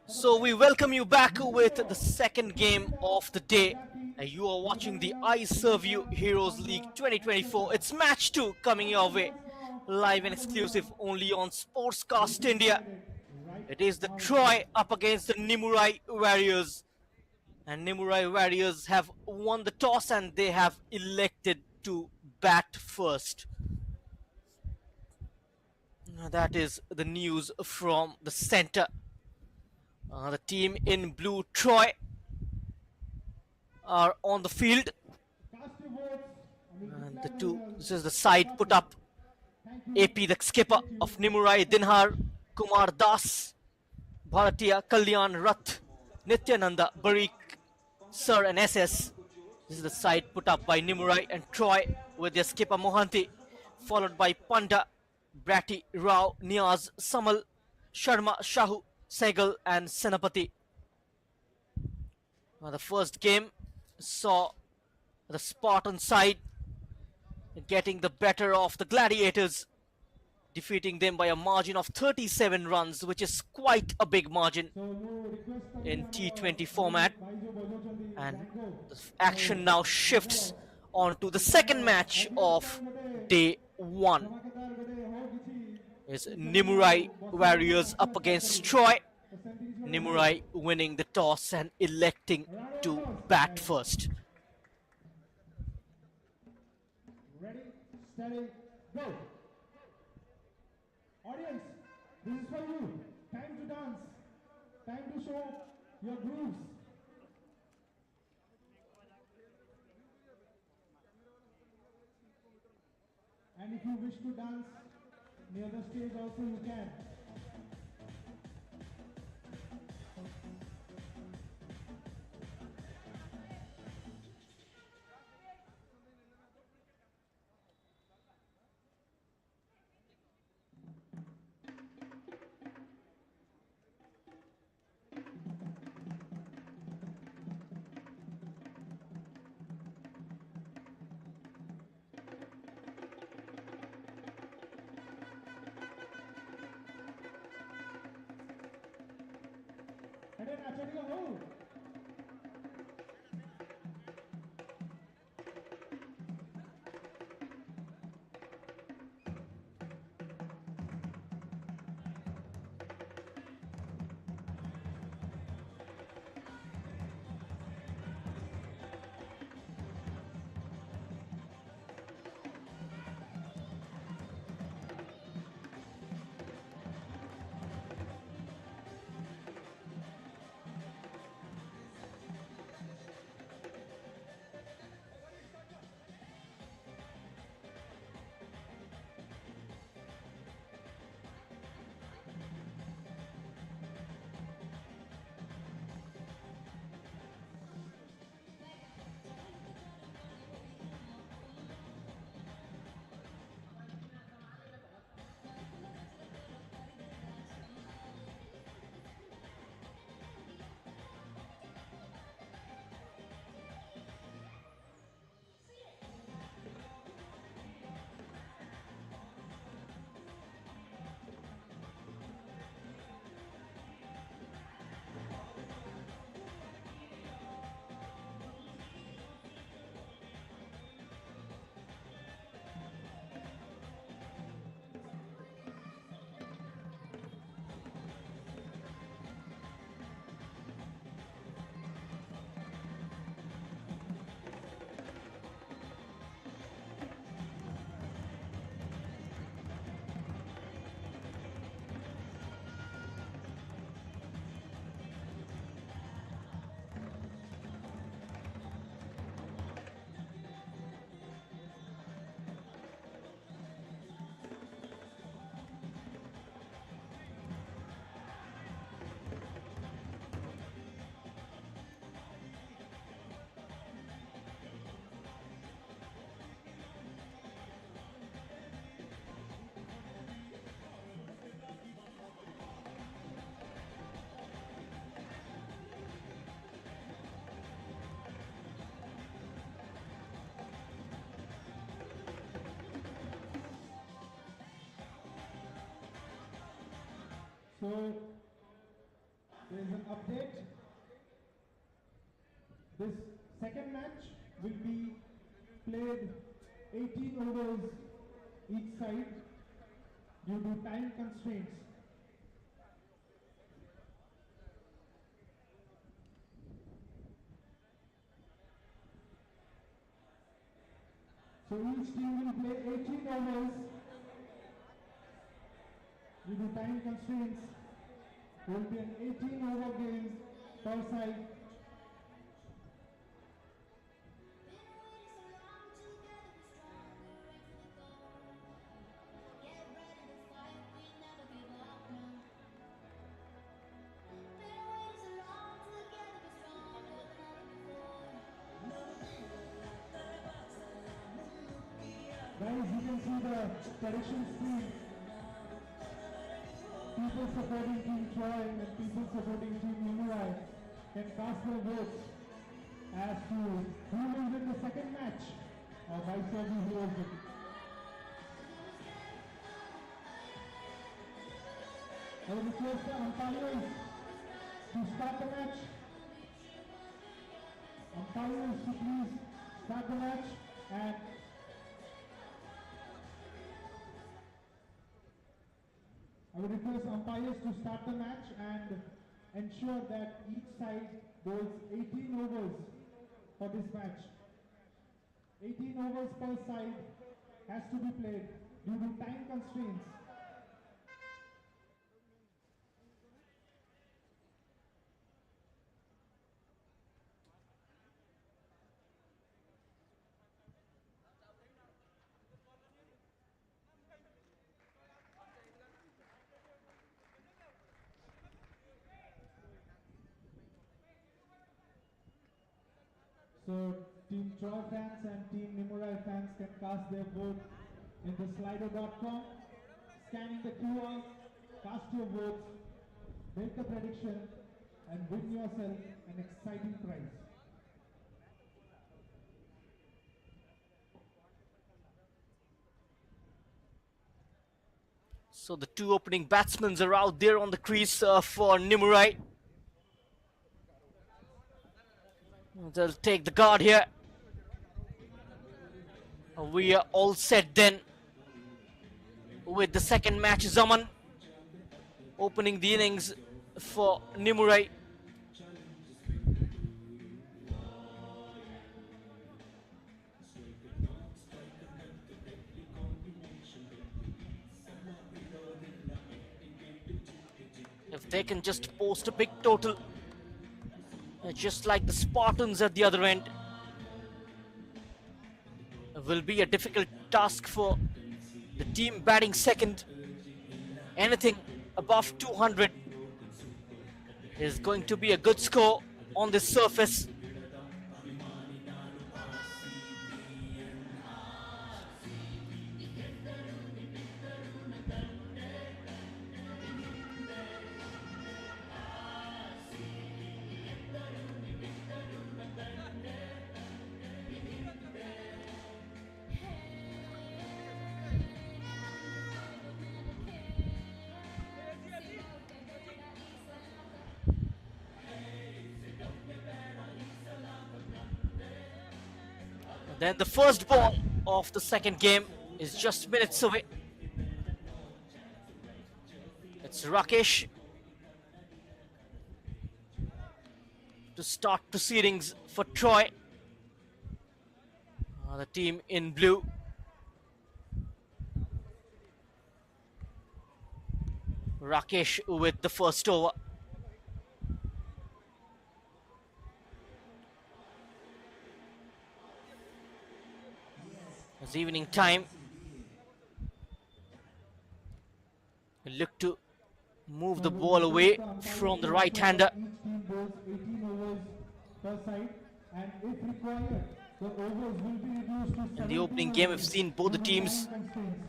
So we welcome you back with the second game of the day. And you are watching the Iserveu Heroes League 2024. It's match 2 coming your way. Live and exclusive only on Sportscast India. It is the Troy up against the Nimurai Warriors. And Nimurai Warriors have won the toss and they have elected to bat first. That is the news from the center. The team in blue, Troy, are on the field. And this is the side put up. AP, the skipper of Nimurai, Dinhar, Kumar Das, Bharatiya, Kalyan, Rath, Nityananda, Barik, Sir and SS. This is the side put up by Nimurai and Troy with their skipper Mohanty, followed by Panda, Bratty, Rao, Niaz, Samal, Sharma, Shahu, Segal and Senapati. The first game saw the Spartan side getting the better of the Gladiators, defeating them by a margin of 37 runs, which is quite a big margin in T20 format. And the action now shifts on to the second match of day 1. Is Nimurai Warriors up against Troy. Nimurai winning the toss and electing to bat first. Ready, steady, go! Audience, this is for you. Time to dance. Time to show your grooves. And if you wish to dance near the stage also you can. So there is an update. This second match will be played 18 overs each side due to time constraints. So each team will play 18 overs due to time constraints. There will be an 18 over game per side. Guys, you can see the prediction screen. People supporting Team Troy and people supporting Team Nimurai can cast their votes as to who will win the second match of Iserveu Heroes League. I will request the umpires to start the match. Umpires to please start the match, and I would request umpires to start the match and ensure that each side goes 18 overs for this match. 18 overs per side has to be played due to time constraints. So Team Troy fans and Team Nimurai fans can cast their vote in the slido.com. Scanning the QR, cast your votes, make a prediction, and win yourself an exciting prize. So the two opening batsmen are out there on the crease for Nimurai. They'll take the guard here. We are all set then with the second match. Zaman opening the innings for Nimurai. If they can just post a big total, just like the Spartans at the other end, it will be a difficult task for the team batting second. Anything above 200 is going to be a good score on this surface. Then the first ball of the second game is just minutes away. It's Rakesh to start proceedings for Troy. The team in blue. Rakesh with the first over. It's evening time. Look to move the ball away from the right-hander. Each team goes 18 overs per side, and if required, the overs will be reduced to In the opening 17 game, we've overs seen both the due to teams time constraints.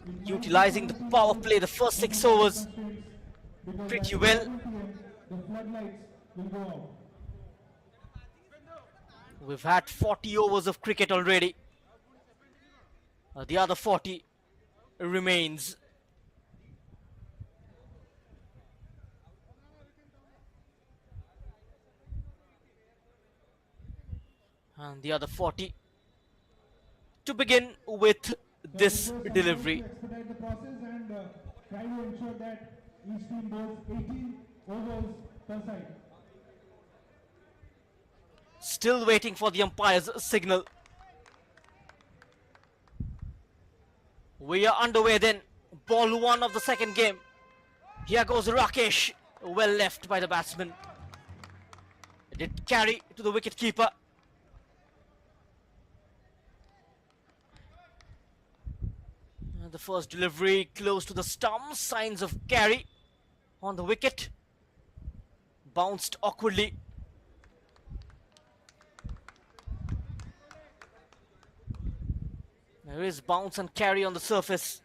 It might utilizing the be necessary power to play the first 6 suspend the overs constraints, because pretty at well. 11 PM, the floodlights will go off. We've had 40 overs of cricket already. The other 40 remains. And the other 40 to begin with this So delivery. to expedite the process and try to ensure that each team bowls 18 overs per side. Still waiting for the umpire's signal. We are underway then. Ball 1 of the second game. Here goes Rakesh. Well left by the batsman. It did carry to the wicketkeeper. The first delivery close to the stump. Signs of carry on the wicket. Bounced awkwardly. There is bounce and carry on the surface.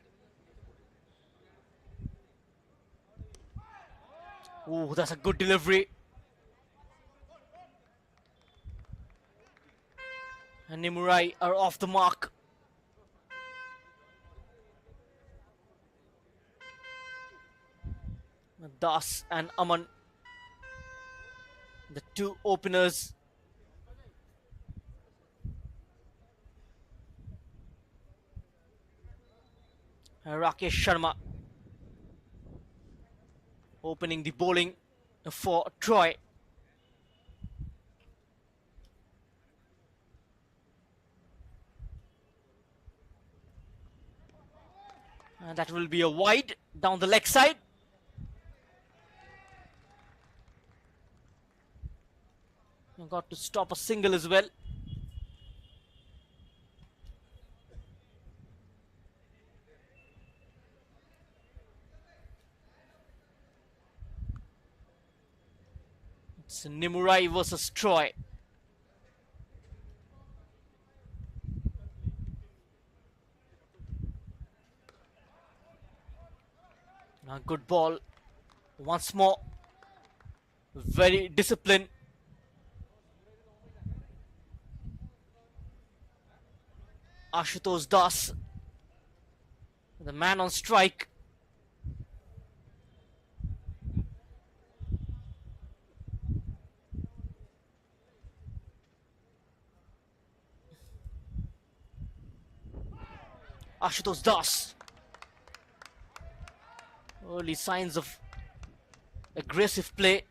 Oh, that's a good delivery. And Nimurai are off the mark. Das and Aman, the two openers. Rakesh Sharma opening the bowling for Troy. And that will be a wide down the leg side. Got to stop a single as well. It's Nimurai versus Troy. A good ball. Once more. Very disciplined. Ashutosh Das, the man on strike. Ashutosh Das. Early signs of aggressive play.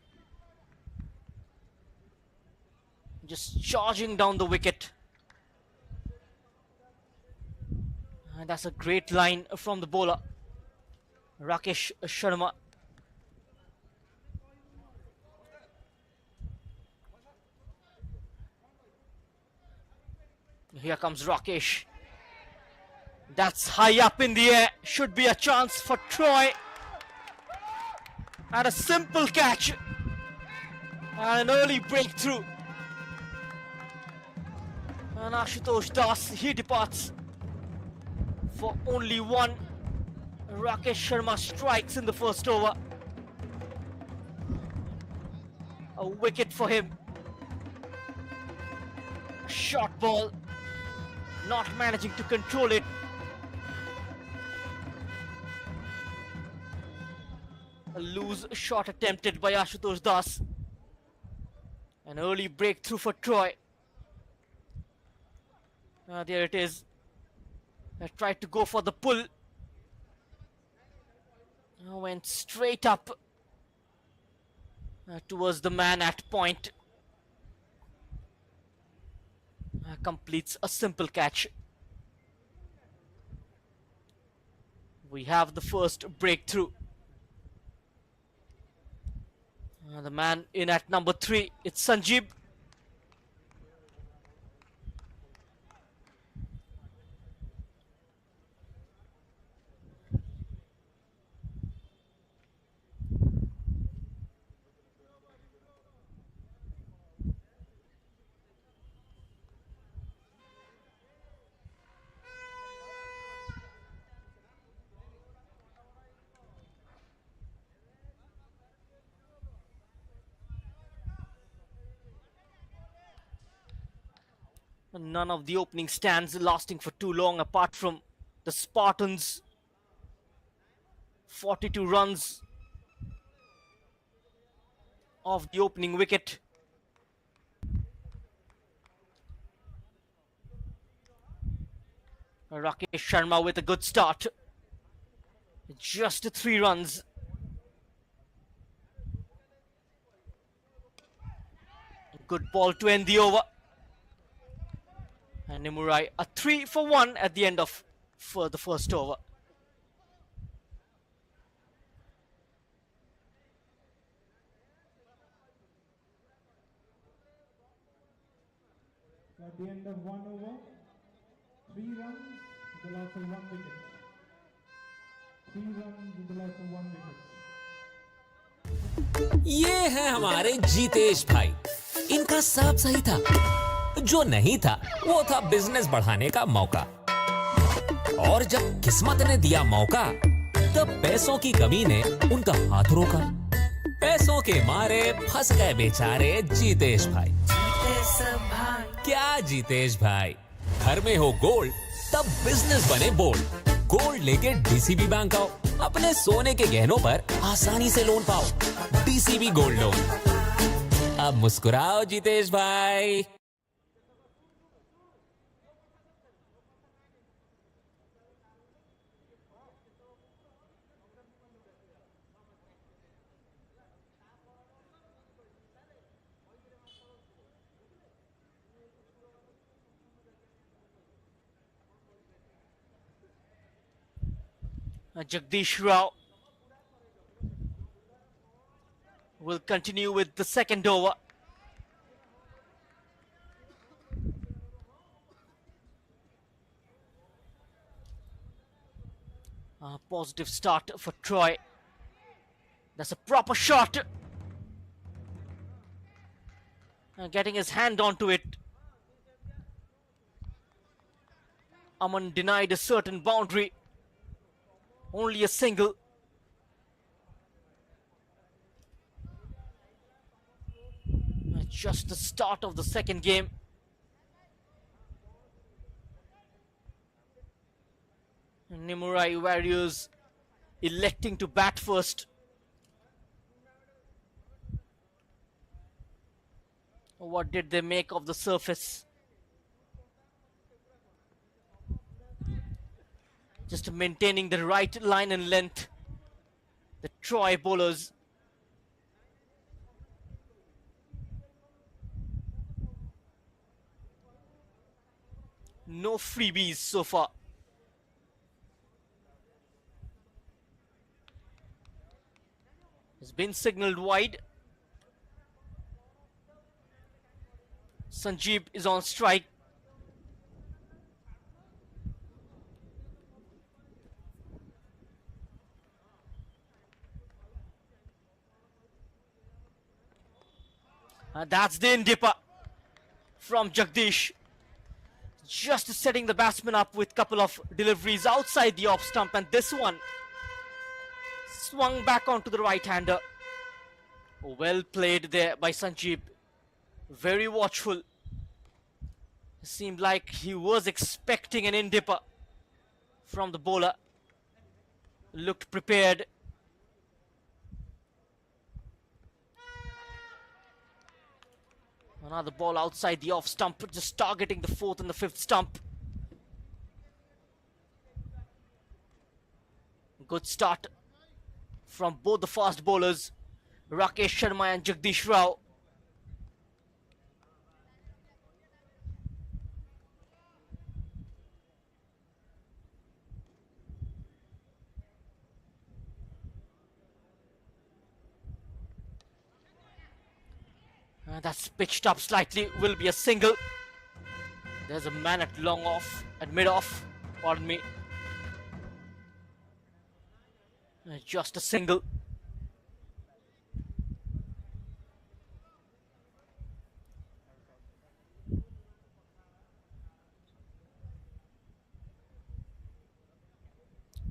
Just charging down the wicket. And that's a great line from the bowler, Rakesh Sharma. Here comes Rakesh. That's high up in the air. Should be a chance for Troy. And a simple catch. And an early breakthrough. And Ashutosh Das, he departs for only one. Rakesh Sharma strikes in the first over. A wicket for him. Short ball. Not managing to control it. A loose shot attempted by Ashutosh Das. An early breakthrough for Troy. There it is. I tried to go for the pull. Went straight up towards the man at point. Completes a simple catch. We have the first breakthrough. The man in at number 3, it's Sanjeev. None of the opening stands lasting for too long, apart from the Spartans. 42 runs off the opening wicket. Rakesh Sharma with a good start. Just 3 runs. Good ball to end the over. And Nimurai a 3 for 1 at the end of the first over. At the end of 1 over, 3 runs with the loss of 1 wicket. 3 runs with the loss of 1 wicket. ये है हमारे जीतेश भाई। इनका सब सही था, जो नहीं था वो था बिजनेस बढ़ाने का मौका। और जब किस्मत ने दिया मौका तब पैसों की कमी ने उनका हाथ रोका। पैसों के मारे फंस गए बेचारे जीतेश भाई। क्या जीतेश भाई, घर में हो गोल्ड तब बिजनेस बने बोल्ड। गोल्ड लेके डीसीबी बैंक आओ, अपने सोने के गहनों पर आसानी से लोन पाओ। DCB gold loan. अब मुस्कुराओ जीतेश भाई। Jagdish Rao will continue with the second over. A positive start for Troy. That's a proper shot. Getting his hand onto it. Aman denied a certain boundary. Only a single. Just the start of the second game. Nimurai Warriors electing to bat first. What did they make of the surface? Just maintaining the right line and length. The Troy bowlers. No freebies so far. It's been signaled wide. Sanjeev is on strike. That's the in-dipper from Jagdish. Just setting the batsman up with a couple of deliveries outside the off stump, and this one swung back onto the right-hander. Well played there by Sanjeev. Very watchful. It seemed like he was expecting an in-dipper from the bowler. Looked prepared. Another ball outside the off stump, just targeting the fourth and the fifth stump. Good start from both the fast bowlers, Rakesh Sharma and Jagdish Rao. That's pitched up slightly, will be a single. There's a man at long off, at mid off, pardon me. Just a single.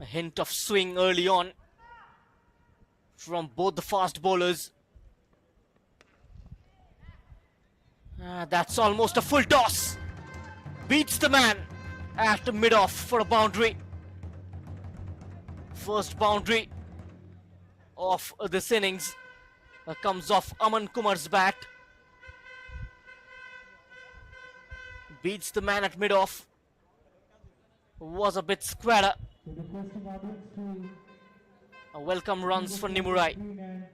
A hint of swing early on from both the fast bowlers. That's almost a full toss. Beats the man at mid-off for a boundary. First boundary of this innings comes off Aman Kumar's bat. Beats the man at mid-off. was a bit squatter. So requesting audience to Welcome runs for look at the Nimurai. screen and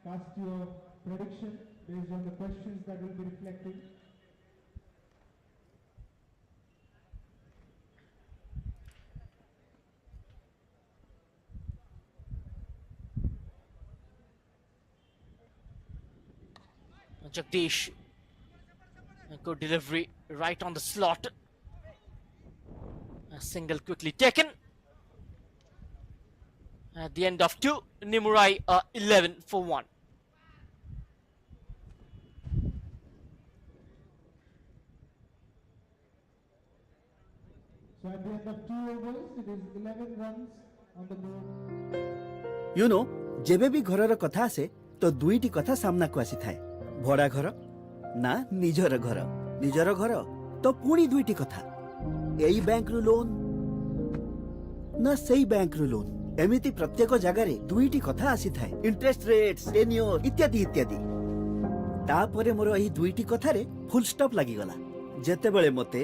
cast your prediction based on the questions that will be reflecting. Jagdish, a good delivery right on the slot. A single quickly taken. At the end of 2, Nimurai 11 for 1. So at the end of 2 overs, it is 11 runs on the board. You know जेबे भी घरर कथा आसे तो दुईटी कथा सामना को आसी थाए भड़ा घर ना निजर घर निजर घर तो पुणी दुईटी कथा एई बैंक रु लोन ना सेई बैंक रु लोन एमिति प्रत्येक जगार दुईटी कथा आसी थाए इंटरेस्ट रेट्स टेन्योर इत्यादि इत्यादि तापरे मोर एही दुईटी कथारे फुल स्टॉप लागि गला जेतेबेले मते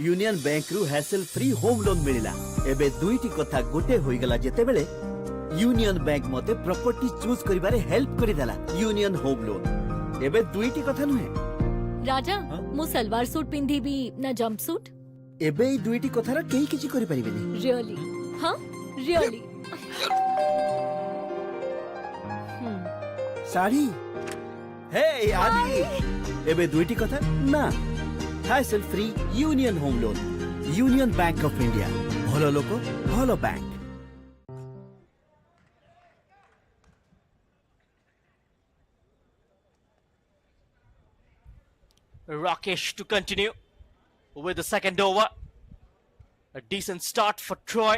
यूनियन बैंक रु हैसल फ्री होम लोन मिलिला एबे दुईटी कथा गोटे होई गला जेतेबेले यूनियन बैंक मते प्रॉपर्टी चूज करिबारे हेल्प करि देला यूनियन होम लोन एबे दुईटी कथा नुहे राजा मु सलवार सूट पिंधी भी ना जंप सूट एबे ई दुईटी कथार केही किछि करि परिबेनी रियली हाँ रियली साड़ी हे आदि एबे दुईटी कथा ना hassle free union home loan union bank of India भलो लोको भलो bank Rakesh to continue with the second over. A decent start for Troy.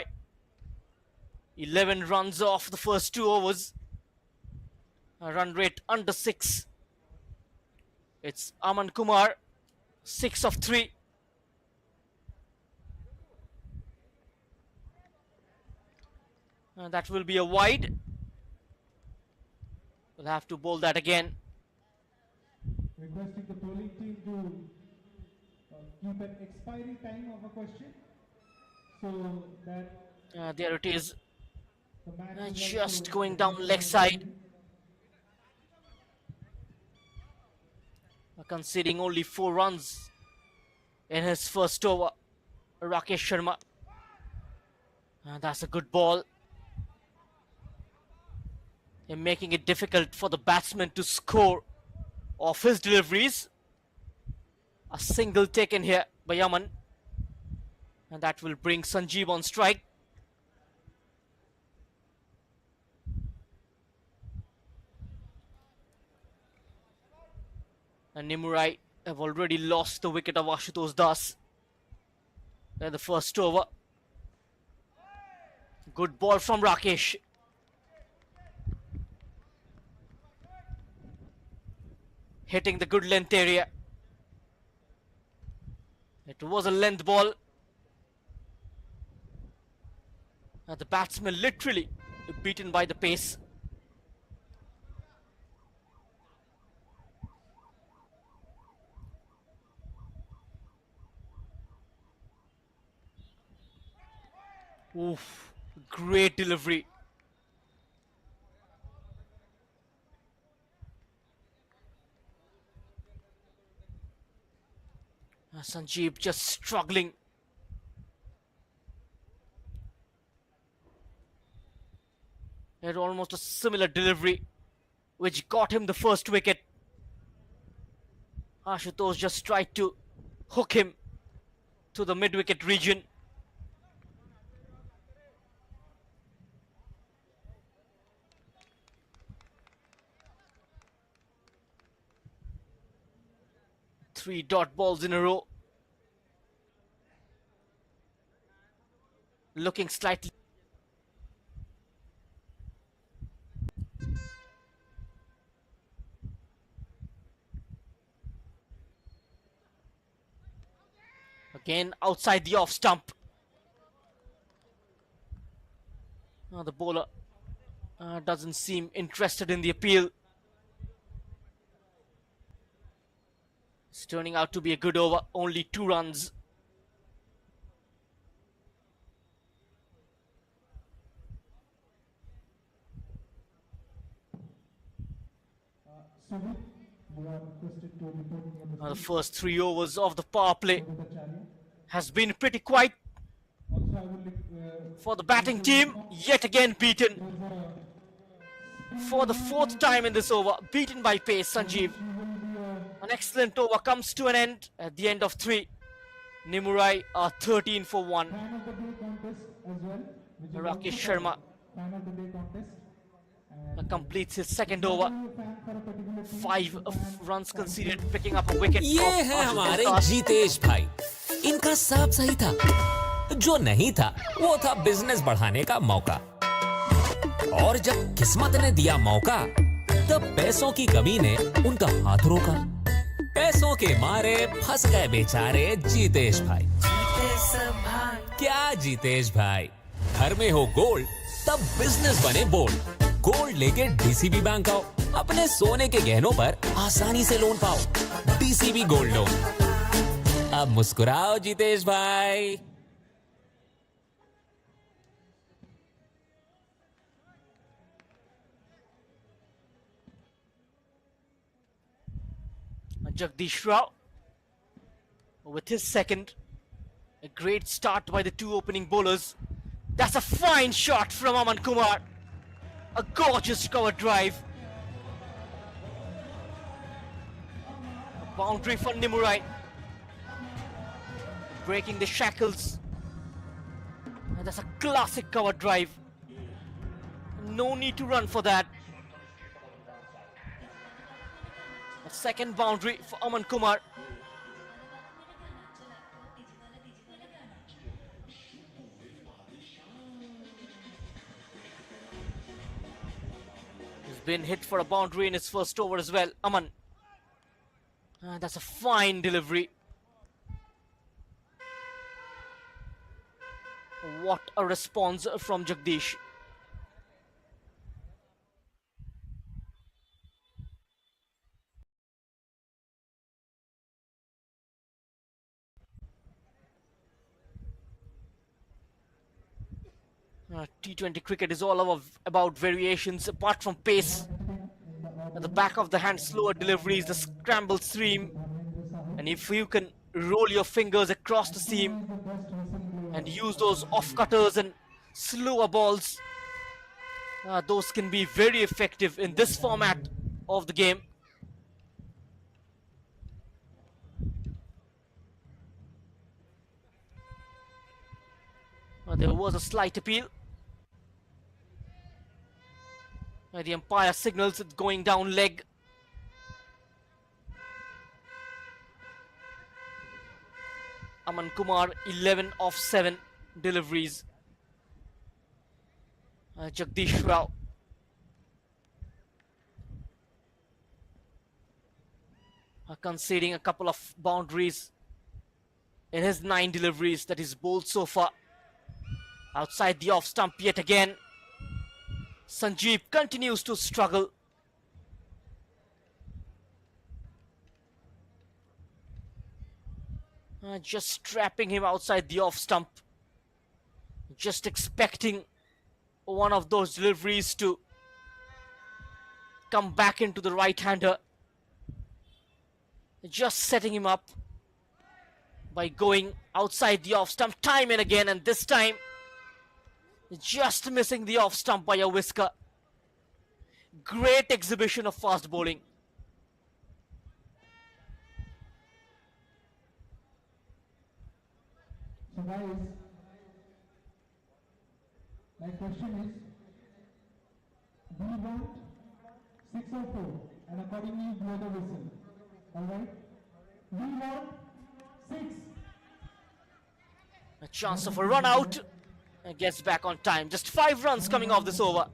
11 runs off the first 2 overs. A run rate under 6. It's Aman Kumar, 6 of 3. And that will be a wide. We'll have to bowl that again. Requesting the bowling team to keep an expiry time of a question so that There it is. the man is Just also going down leg side. Conceding only 4 runs in his first over. Rakesh Sharma. That's a good ball. And making it difficult for the batsman to score off his deliveries. A single taken here by Yaman. And that will bring Sanjeev on strike. And Nimurai have already lost the wicket of Ashutosh Das in the first over. Good ball from Rakesh. Hitting the good length area. It was a length ball. And the batsman literally beaten by the pace. Oof, great delivery. Sanjeev just struggling. He had almost a similar delivery which got him the first wicket. Ashutosh just tried to hook him to the mid-wicket region. Three dot balls in a row. Looking slightly. Again outside the off stump. The bowler doesn't seem interested in the appeal. It's turning out to be a good over, only 2 runs. Sumit, you are requested to report near the Now the field first 3 overs of the power play with the chariot. has been pretty quiet Also, I would for the batting team. Yet again beaten for the 4th time in this over. Beaten by pace, Sanjeev. An excellent over comes to an end at the end of 3. Nimurai are 13 for 1. fan of the day contest as well, which is Rakesh also Sharma fan of the day contest. And completes his second over. fan for a particular team, 5 fan runs conceded, picking up a wicket. ये of है हमारे Ashutosh Das. Jitesh भाई। इनका साफ सही था, जो नहीं था वो था बिजनेस बढ़ाने का मौका। और जब किस्मत ने दिया मौका, तब पैसों की कमी ने उनका हाथ रोका। पैसों के मारे फंस गए बेचारे जीतेश भाई। क्या जीतेश भाई, घर में हो गोल्ड तब बिजनेस बने बोल्ड। गोल्ड लेके डीसीबी बैंक आओ, अपने सोने के गहनों पर आसानी से लोन पाओ। DCB gold loan. अब मुस्कुराओ जीतेश भाई। Jagdish Rao with his second. A great start by the 2 opening bowlers. That's a fine shot from Aman Kumar. A gorgeous cover drive. A boundary for Nimurai. Breaking the shackles. And that's a classic cover drive. No need to run for that. A second boundary for Aman Kumar. He's been hit for a boundary in his first over as well, Aman. That's a fine delivery. What a response from Jagdish. T20 cricket is all about variations apart from pace. At the back of the hand, slower deliveries, the scramble seam. And if you can roll your fingers across the seam and use those off cutters and slower balls, those can be very effective in this format of the game. There was a slight appeal. The umpire signals it going down leg. Aman Kumar 11 of 7 deliveries. Jagdish Rao conceding a couple of boundaries in his 9 deliveries that he's bowled so far. Outside the off stump yet again. Sanjeev continues to struggle. Just trapping him outside the off stump. Just expecting one of those deliveries to come back into the right-hander. Just setting him up by going outside the off stump time and again, and this time just missing the off stump by a whisker. Great exhibition of fast bowling. So guys, my question is, we want 6 or 4 and accordingly blow the whistle. Alright? We want 6. A chance of a run out. And gets back on time. Just 5 runs coming off this over.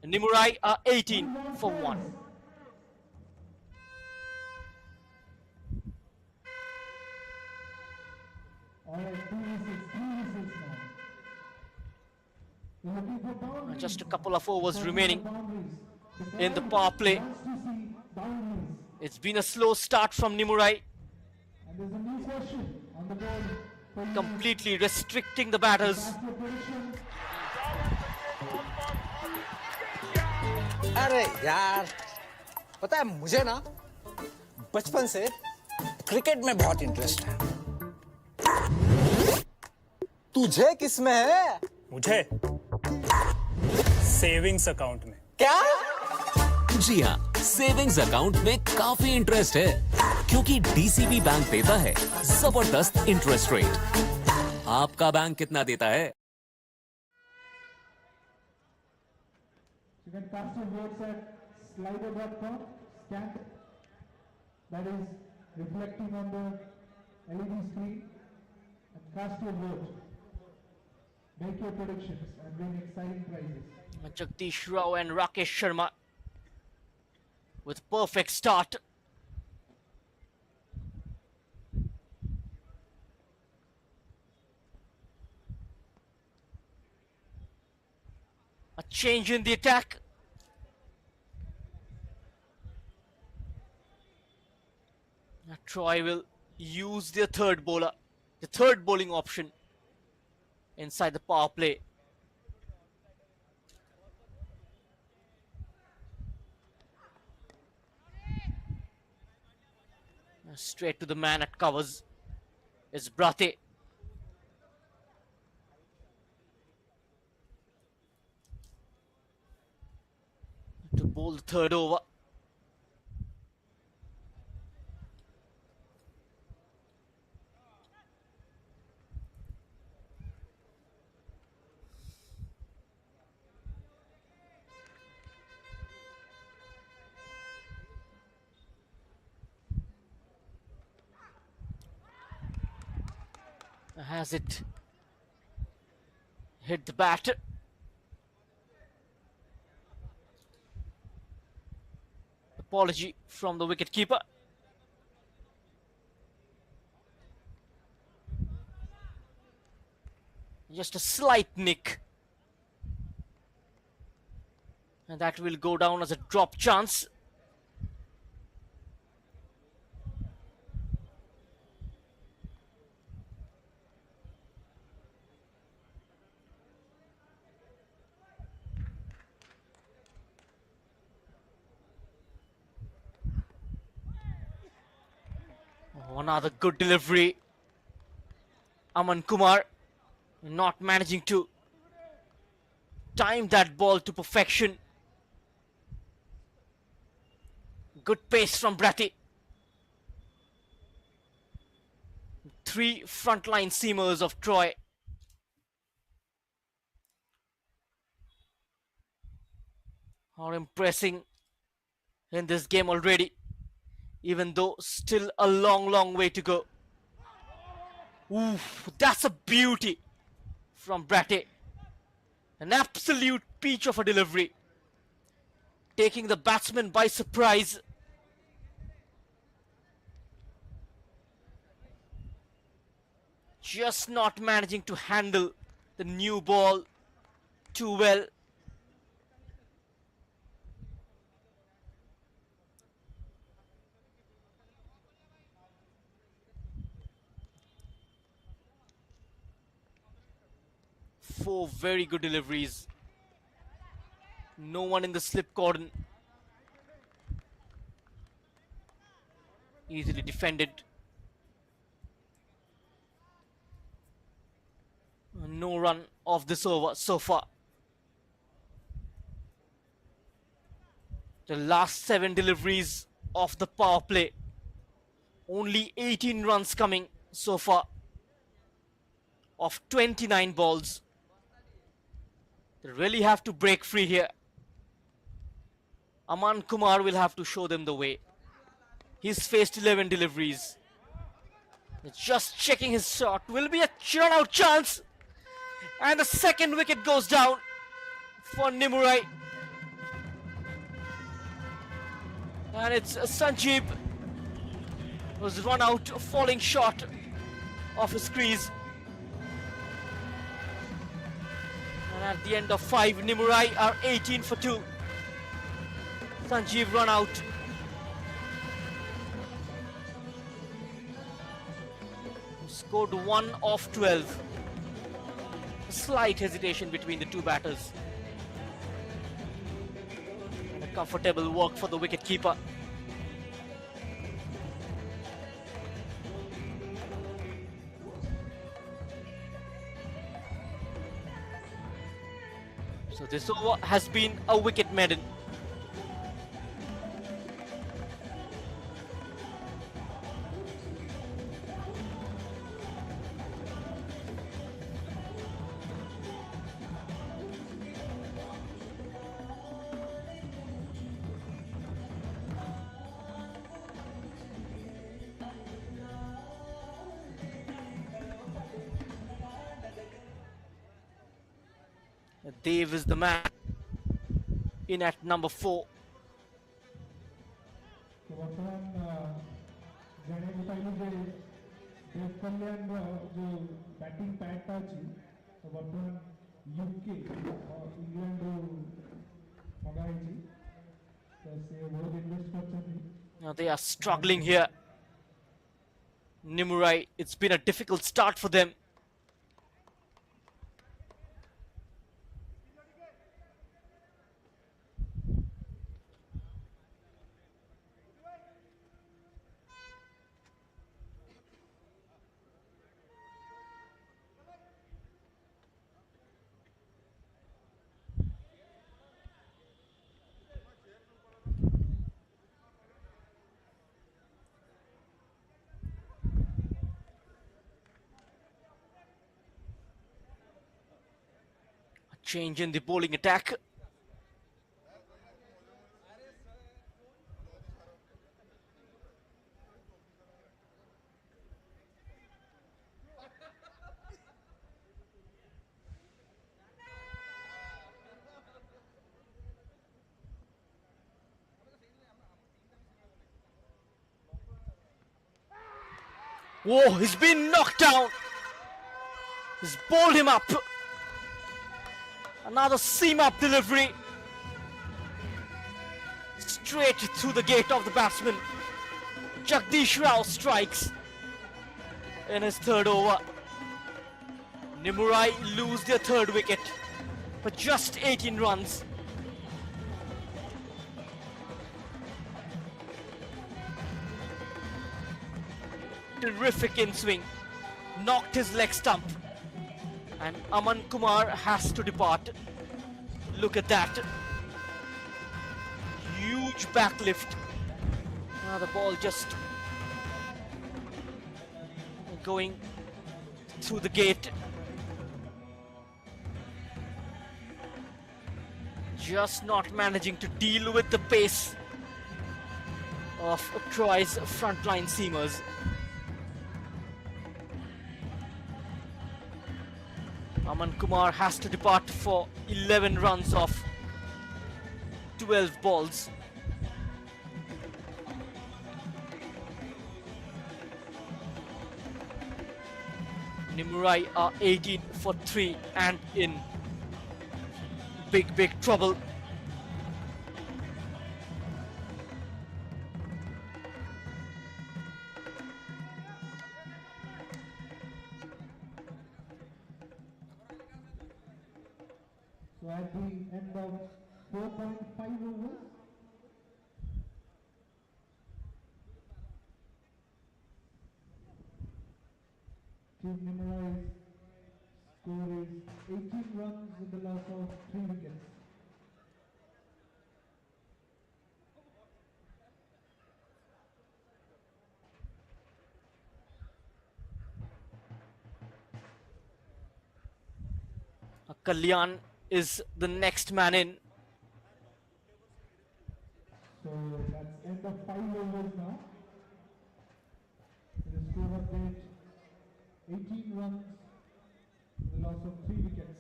And Nimurai are 18 for 1. Alright, 2 whistles, 3 whistles now. We're looking for boundaries. Just a couple of overs remaining Boundaries. in the power play. Wants to see boundaries. It's been a slow start from Nimurai, And there's a new question on the board for you. completely restricting the batters. Ask your prediction. अरे यार पता है मुझे ना बचपन से cricket में बहुत इंटरेस्ट है। तुझे किसमें है? मुझे सेविंग्स अकाउंट में। क्या? जी हाँ, सेविंग्स अकाउंट में काफी इंटरेस्ट है, क्योंकि डीसीबी बैंक देता है जबरदस्त इंटरेस्ट रेट। आपका बैंक कितना देता है? You can cast your votes at slido.com, scan that is reflecting on the LED screen, and cast your vote. Make your predictions and win exciting prizes. Jagdish Rao and Rakesh Sharma with perfect start. A change in the attack. Now Troy will use their third bowler, the third bowling option inside the power play. Now straight to the man at covers is Bhrate. To bowl the third over. Has it hit the bat? Apology from the wicketkeeper. Just a slight nick. And that will go down as a drop chance. Oh, another good delivery. Aman Kumar not managing to time that ball to perfection. Good pace from Bhrate. 3 frontline seamers of Troy. Are impressing in this game already, even though still a long way to go. Oof, that's a beauty from Bhrate. An absolute peach of a delivery, taking the batsman by surprise. Just not managing to handle the new ball too well. Four very good deliveries. No one in the slip cordon. Easily defended. No run of this over so far. The last 7 deliveries of the power play. Only 18 runs coming so far of 29 balls. They really have to break free here. Aman Kumar will have to show them the way. He's faced 11 deliveries. Just checking his shot. Will be a run-out chance. And the second wicket goes down for Nimurai. And it's Sanjeev who's run out, falling short of his crease. And at the end of 5, Nimurai are 18 for 2. Sanjeev run out. Scored 1 of 12. A slight hesitation between the two batters. And a comfortable work for the wicketkeeper. So this over has been a wicket maiden. Dave is the man in at number 4. तो वर्तमान जणे पाइलु जे देव कल्याण जो batting pad ता अछि तो वर्तमान UK और England रो मगाई छी तो से बहुत invest करछथि Now they are struggling here. Nimurai, it's been a difficult start for them. A change in the bowling attack. Whoa, he's been knocked down. He's bowled him up. Another seam-up delivery. Straight through the gate of the batsman. Jagdish Rao strikes in his third over. Nimurai lose their third wicket for just 18 runs. Terrific in swing, knocked his leg stump, and Aman Kumar has to depart. Look at that, huge backlift. Now the ball just going through the gate, just not managing to deal with the pace of Troy's frontline seamers. Aman Kumar has to depart for 11 runs off 12 balls. Nimurai are 18 for 3 and in big trouble. So at the end of 4.5 overs, Team Nimurai's score is 18 runs with the loss of 3 wickets. Kalyan is the next man in. So that's end of 5 overs now. The score update 18 runs, the loss of 3 wickets.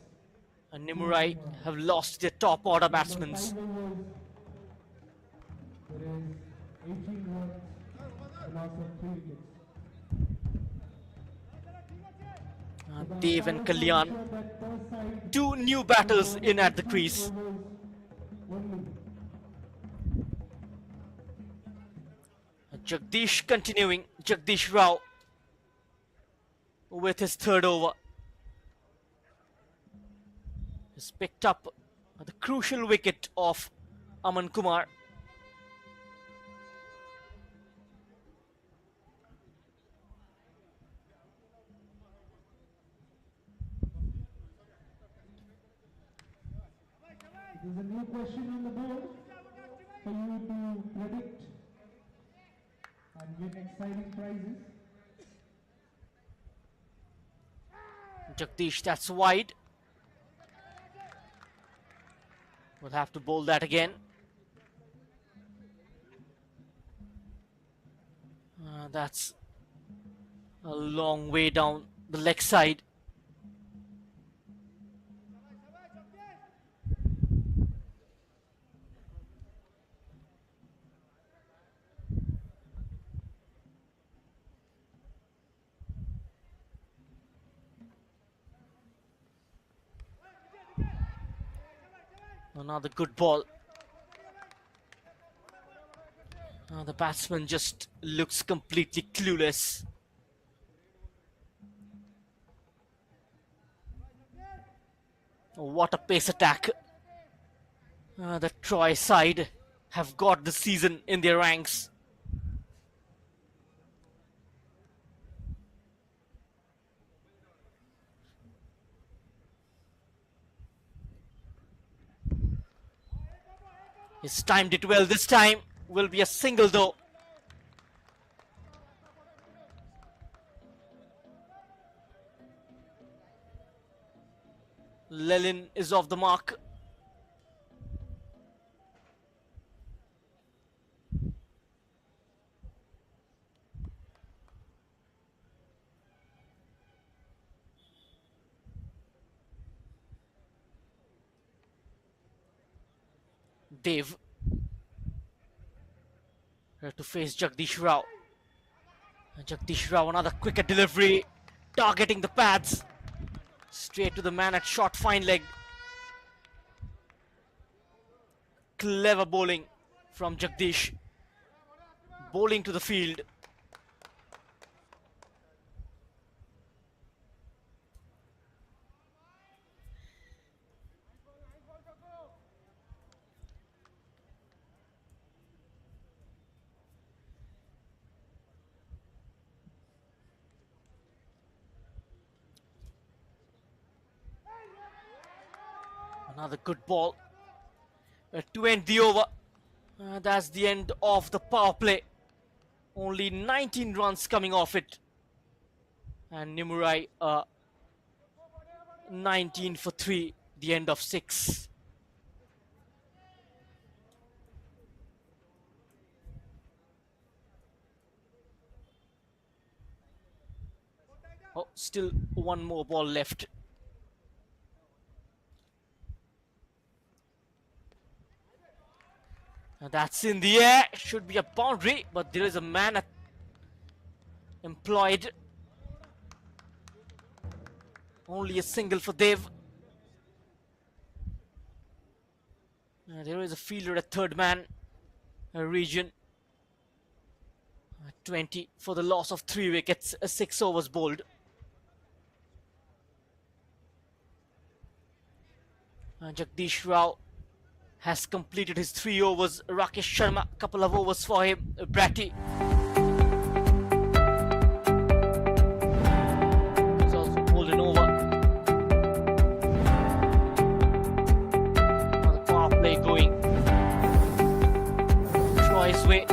And Nimurai have lost their top order batsmen. 5 overs, there is 18 runs, the loss of 3 wickets. Dev and Kalyan, two new batters in at the crease. Jagdish continuing, Jagdish Rao with his third over. He's picked up the crucial wicket of Aman Kumar. There's a new question on the board for you to predict and win exciting prizes. Jagdish, that's wide. We'll have to bowl that again. That's a long way down the leg side. Another good ball. The batsman just looks completely clueless. What a pace attack. The Troy side have got the season in their ranks. He's timed it well this time. Will be a single though. Lelin is off the mark. Dev to face Jagdish Rao. Jagdish Rao, another quicker delivery, targeting the pads. Straight to the man at short fine leg. Clever bowling from Jagdish. Bowling to the field. Another good ball to end the over. That's the end of the power play. Only 19 runs coming off it. And Nimurai 19 for 3, the end of 6. Oh, still one more ball left. And that's in the air. Should be a boundary, but there is a man employed. Only a single for Dev. There is a fielder at third man region. 20 for the loss of 3 wickets. 6 overs bowled. Jagdish Rao has completed his 3 overs. Rakesh Sharma, couple of overs for him. Bratty has also bowled an over. Now the power play going Troy's way.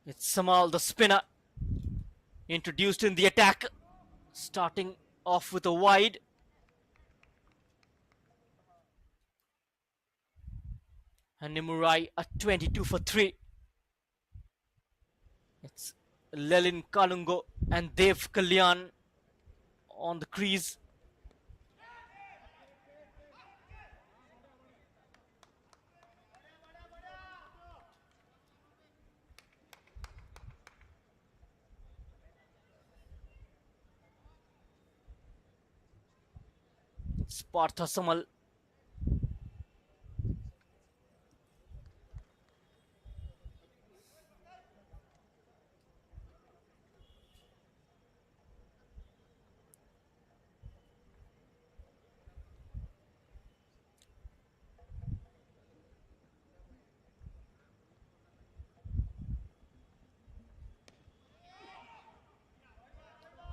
It's Samal, the spinner, introduced in the attack, starting off with a wide. And Nimurai at 22 for 3. It's Lelin Kalungo and Dev Kalyan on the crease. It's Partha Samal.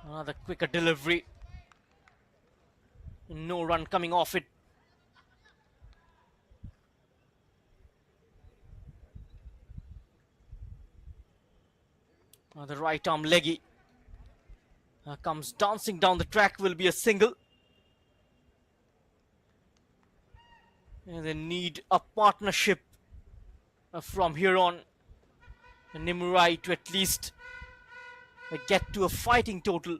Another quicker delivery. No run coming off it. The right arm leggy comes dancing down the track, will be a single. And they need a partnership from here on. Nimurai to at least get to a fighting total.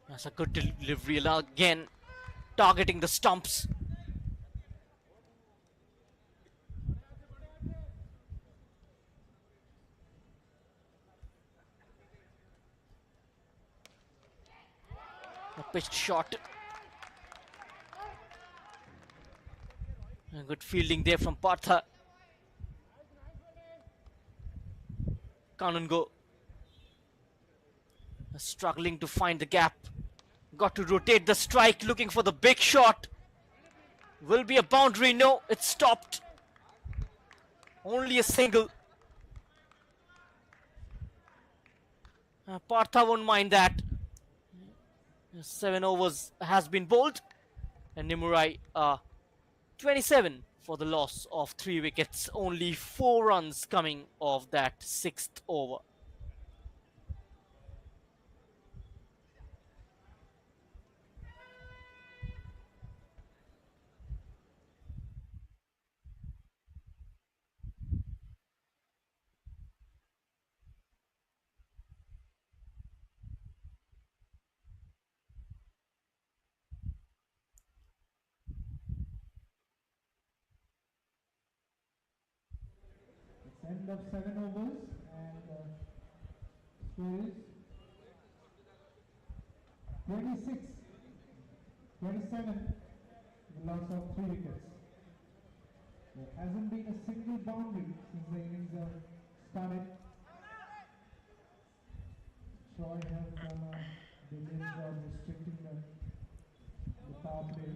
That's a good delivery again, targeting the stumps. A pitched shot. A good fielding there from Partha. Kanungo struggling to find the gap. Got to rotate the strike, looking for the big shot. Will be a boundary. No, it's stopped. Only a single. Partha won't mind that. 7 overs has been bowled. And Nimurai 27 for the loss of 3 wickets. Only 4 runs coming of that 6th over. End of 7 overs and score is 27, the loss of 3 wickets. There hasn't been a single boundary since the innings have started. Troy have done a brilliant job restricting the power play.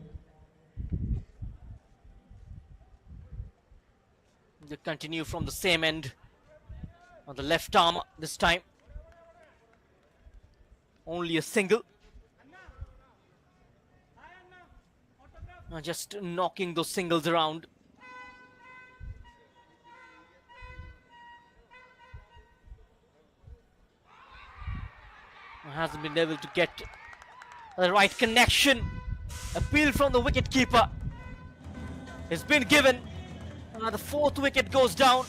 They continue from the same end on the left arm this time. Only a single. Just knocking those singles around. Hasn't been able to get the right connection. Appeal from the wicket keeper has been given. The 4th wicket goes down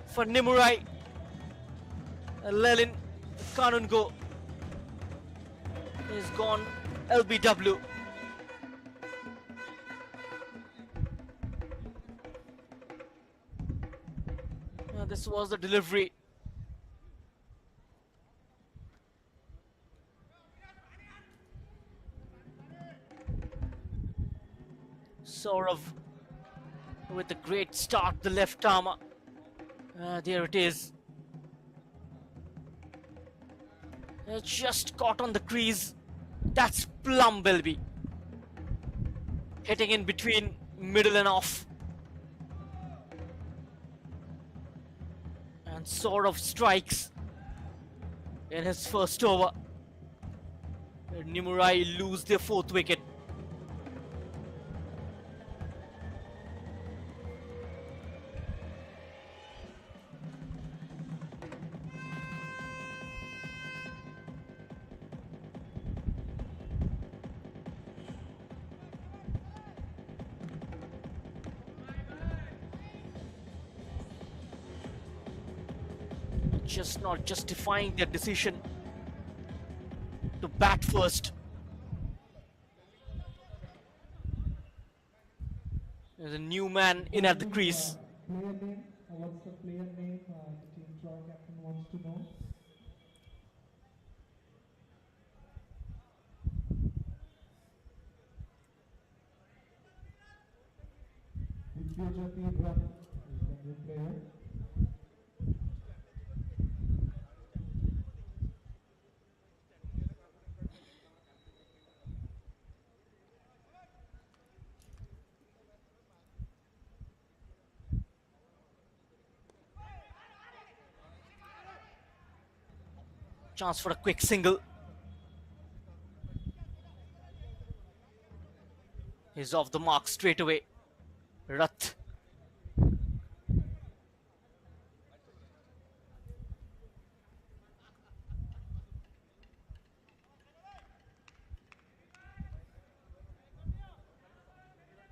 for Nimurai. Lelin Kanungo is gone LBW. This was the delivery. Saurav with a great start, the left arm. There it is. It's just caught on the crease. That's plumb Belby. Hitting in between middle and off. And Saurav strikes in his first over. Nimurai lose their 4th wicket. just not justifying their decision to bat first. There's a new man in at the crease. Player name? What's the player name? The team Troy captain wants to know. Vidyajati Ram is the new player. Chance for a quick single. He's off the mark straight away. Rath.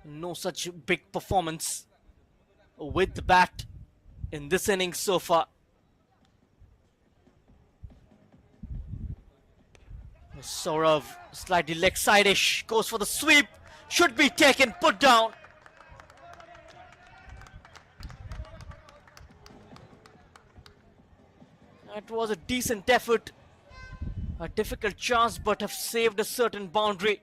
No such big performance with the bat in this innings so far. Saurav slightly leg side-ish, goes for the sweep, should be taken, put down. That was a decent effort, a difficult chance, but have saved a certain boundary.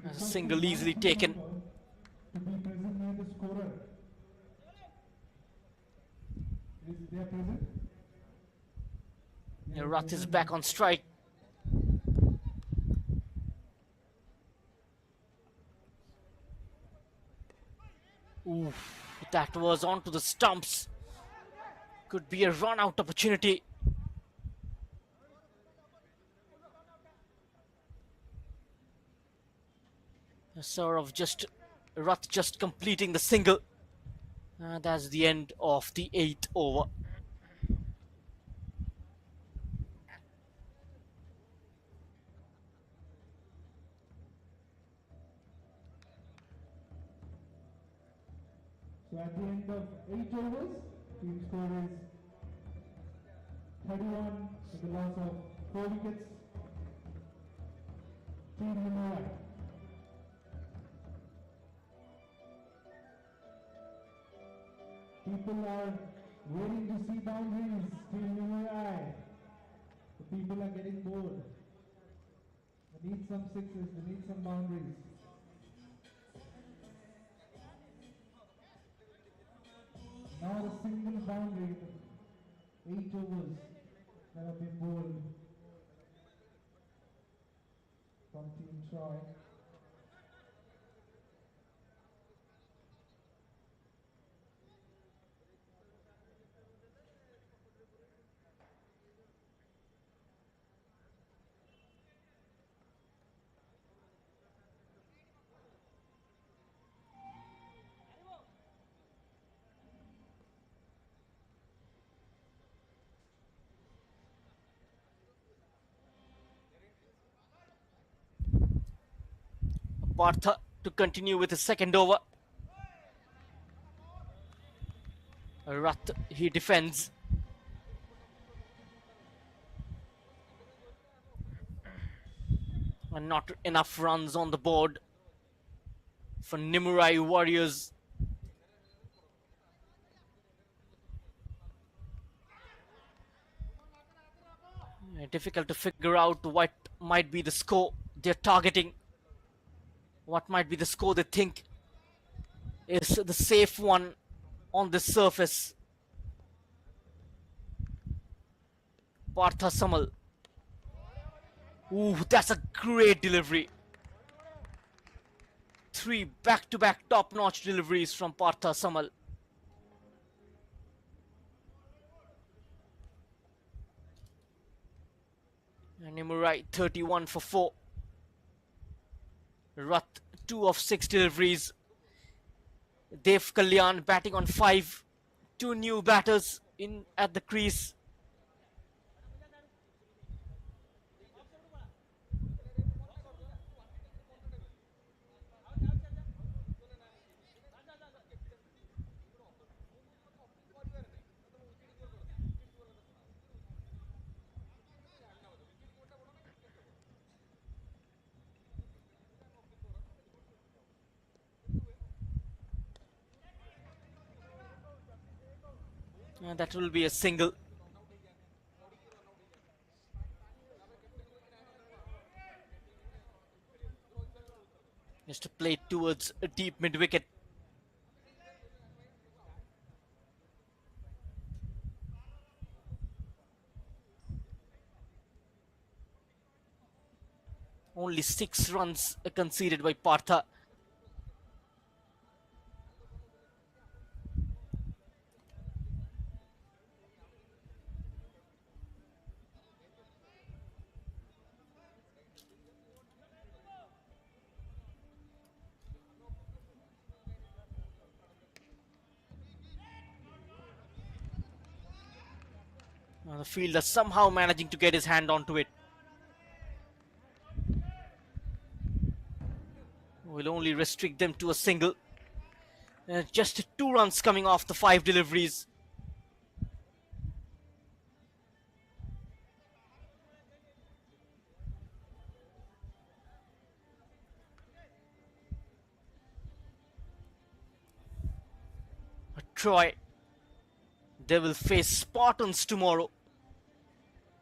A single easily taken. To be present near the scorer. Is there present? Rath is back on strike. Oof, that was onto the stumps. Could be a run-out opportunity. Rath just completing the single. That's the end of the 8th over. So at the end of 8 overs, team score is 31 with the loss of 4 wickets. Team Nimurai. People are waiting to see boundaries. Team Nimurai. The people are getting bored. They need some sixes, they need some boundaries. Now a single boundary, 8 overs that have been bowled from Team Troy. Partha to continue with the second over. Rath, he defends. And not enough runs on the board for Nimurai Warriors. Difficult to figure out what might be the score they're targeting. What might be the score they think is the safe one on this surface. Partha Samal. Ooh, that's a great delivery. 3 back-to-back top-notch deliveries from Partha Samal. And Nimurai 31 for 4. Rath 2 of 6 deliveries. Dev Kalyan batting on 5. 2 new batters in at the crease. And that will be a single. Just to play towards a deep mid wicket. Only 6 runs conceded by Partha. The fielder somehow managing to get his hand onto it. Will only restrict them to a single. Just 2 runs coming off the 5 deliveries. Troy, they will face Spartans tomorrow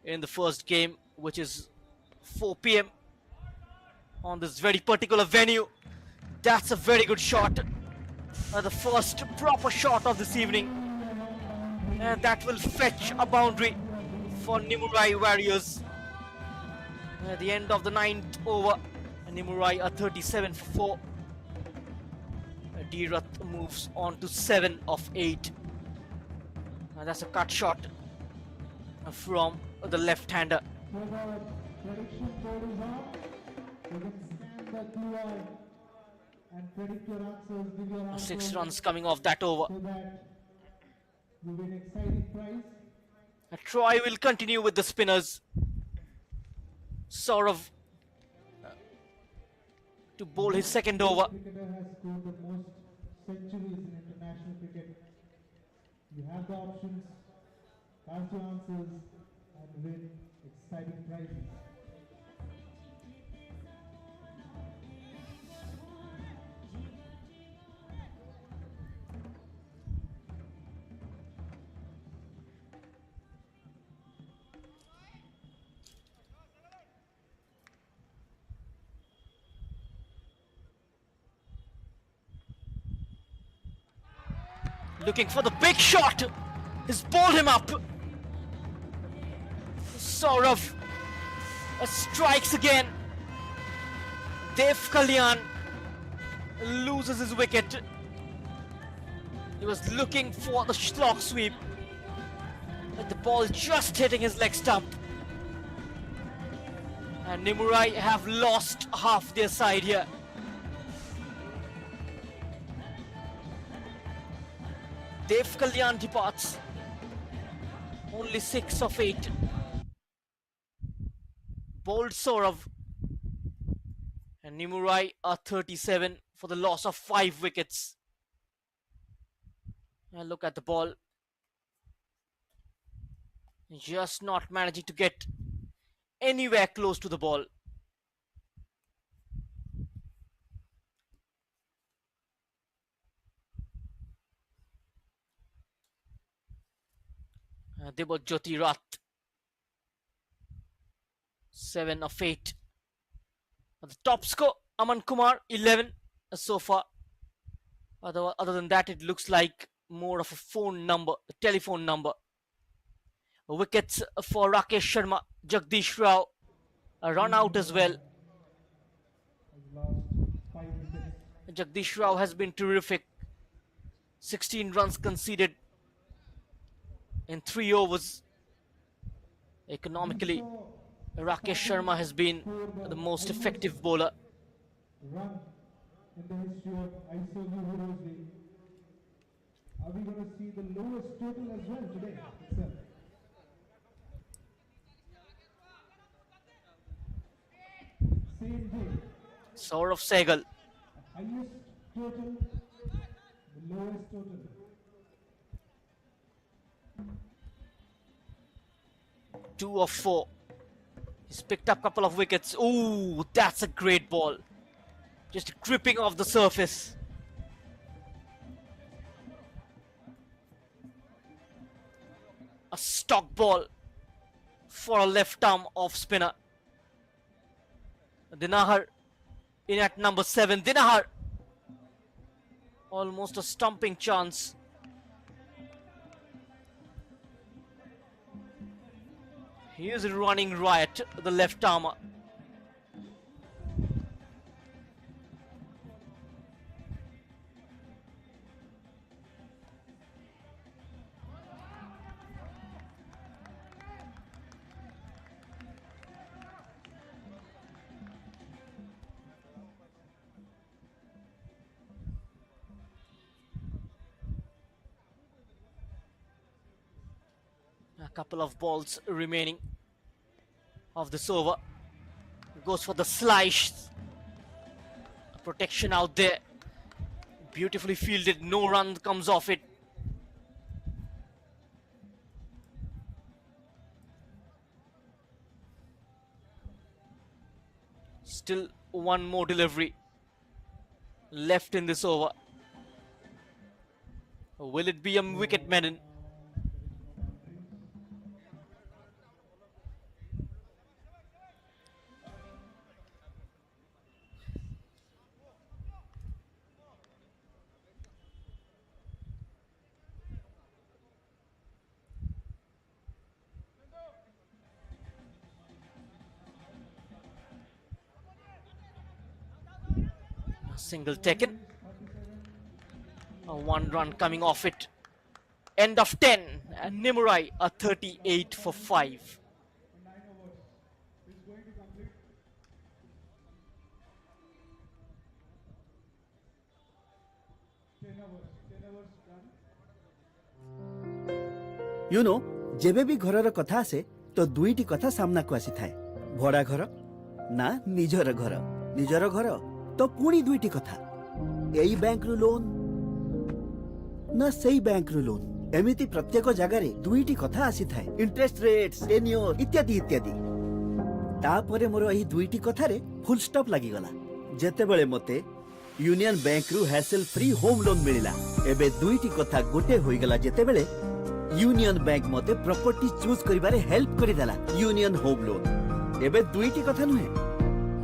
in the first game, which is 4 p.m. on this very particular venue. That's a very good shot. The first proper shot of this evening. And that will fetch a boundary for Nimurai Warriors. At the end of the 9th over, Nimurai are 37 for 4. D-Rath moves on to 7 of 8. That's a cut shot from the left-hander. So the prediction board is on. You can scan the QR and predict your answers, give your answers 6 runs coming off that over. so that you win exciting prize. Troy will continue with the spinners. Saurav to bowl his second over. Cricketer has scored the most centuries in international cricket. You have the options, cast your answers and win exciting prizes. Looking for the big shot. He's bowled him up. Saurav strikes again. Dev Kalyan loses his wicket. He was looking for the slog sweep, but the ball just hitting his leg stump. And Nimurai have lost half their side here. Dev Kalyan departs. Only 6 of 8. Bowled Saurav. And Nimurai are 37 for the loss of 5 wickets. And look at the ball. Just not managing to get anywhere close to the ball. Jyoti Rath 7 of 8. The top score Aman Kumar 11 so far. Other than that, it looks like more of a phone number, a telephone number. Wickets for Rakesh Sharma, Jagdish Rao, a run out as well. Has lost 5 wickets. Jagdish Rao has been terrific. 16 runs conceded in 3 overs. Economically, Rakesh Sharma has been the most effective bowler. Run in the history of Iserveu Heroes Day. Are we going to see the lowest total as well today itself? Same day, Saurav Sehgal. highest total, the lowest total. Two of four. He's picked up a couple of wickets. Ooh, that's a great ball. Just gripping off the surface. A stock ball for a left arm off spinner. Dinahar in at number 7. Dinahar. Almost a stumping chance. He is running riot, the left armer. A couple of balls remaining of this over. Goes for the slice. Protection out there. Beautifully fielded. No run comes off it. Still one more delivery left in this over. Will it be a wicket maiden? A single taken. A one run coming off it. End of 10. And Nimurai a 38 for 5. You know जेबे भी घरर कथा आसे तो दुईटी कथा सामना को आसी थाए भड़ा घर ना निजर घर निजर घर तो पुणी दुईटी कथा एई बैंक रु लोन ना सेई बैंक रु लोन एमिति प्रत्येक जगारे दुईटी कथा आसी थाए इंटरेस्ट रेट्स टेन्योर इत्यादि इत्यादि तापरे मोर एही दुईटी कथारे फुल स्टॉप लागि गला जेतेबेले मते यूनियन बैंक रु हैसल फ्री होम लोन मिलिला एबे दुईटी कथा गोटे होई गला जेतेबेले यूनियन बैंक मते प्रॉपर्टी चूज करिबारे हेल्प करि देला यूनियन होम लोन एबे दुईटी कथा नुहे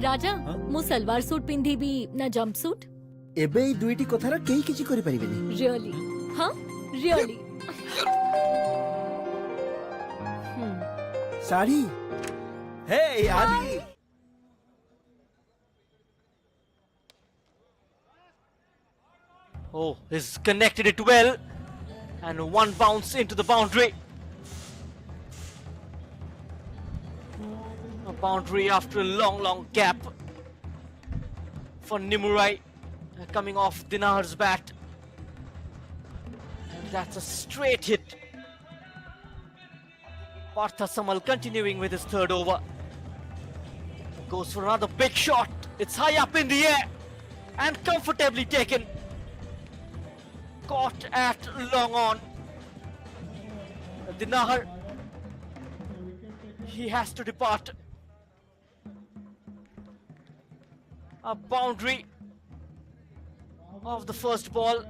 राजा मु सलवार सूट पिंधी भी ना जंप सूट एबे ई दुईटी कथार केही किछि करि परिबेनी रियली हाँ रियली साड़ी हे आदि Oh, he's connected it well. And one bounce into the boundary. A boundary after a long gap for Nimurai coming off Dinahar's bat. And that's a straight hit. Partha Samal continuing with his third over. Goes for another big shot. It's high up in the air and comfortably taken. Caught at long on. Dinahar, he has to depart. A boundary of the first ball,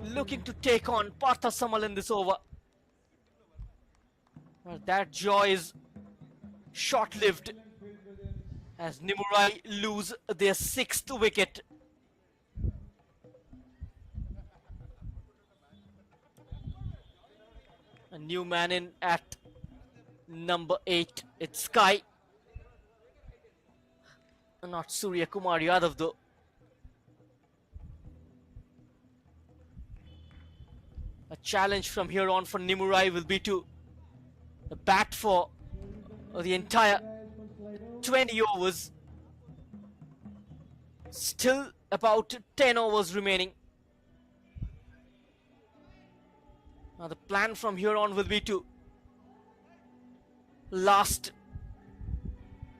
looking to take on Partha Samal in this over. But that joy is short-lived as Nimurai lose their 6th wicket. A new man in at number 8. It's Sky. Not Surya Kumar Yadav though. A challenge from here on for Nimurai will be to bat for the entire 20 overs. Still about 10 overs remaining. Now the plan from here on will be to last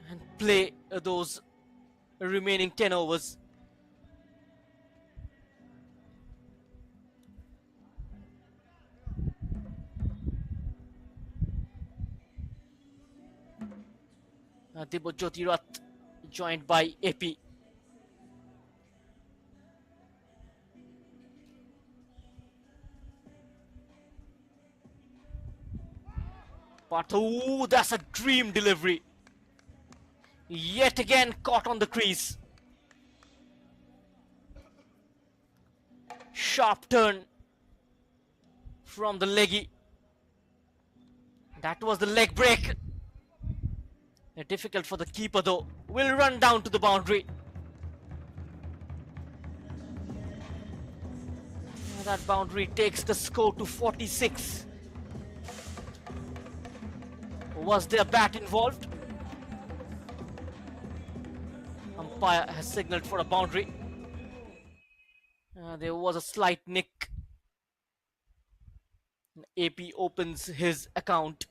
and play those remaining 10 overs. Dibojyoti Rath joined by AP. But ooh, that's a dream delivery. Yet again caught on the crease. Sharp turn from the leggy. That was the leg break. Difficult for the keeper though. Will run down to the boundary. That boundary takes the score to 46. Was there bat involved? Umpire has signaled for a boundary. There was a slight nick. AP opens his account.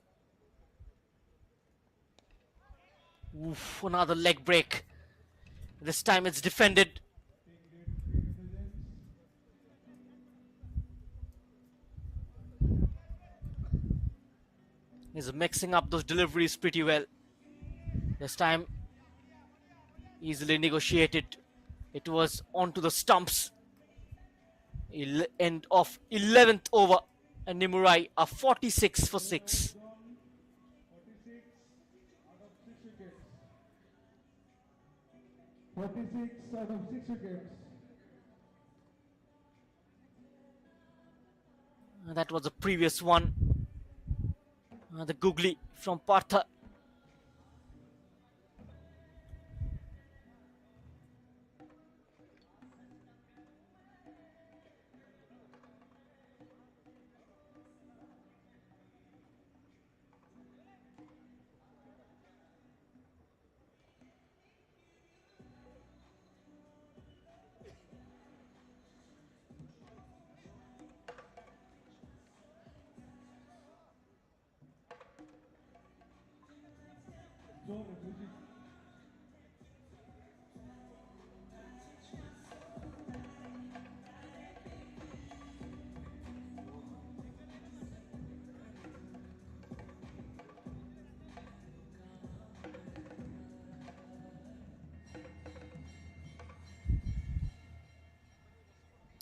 Oof, another leg break. This time it's defended. He's mixing up those deliveries pretty well. This time easily negotiated. It was onto the stumps. End of 11th over, and Nimurai are 46 for 6. 46 out of 6 wickets. That was the previous one. The googly from Partha.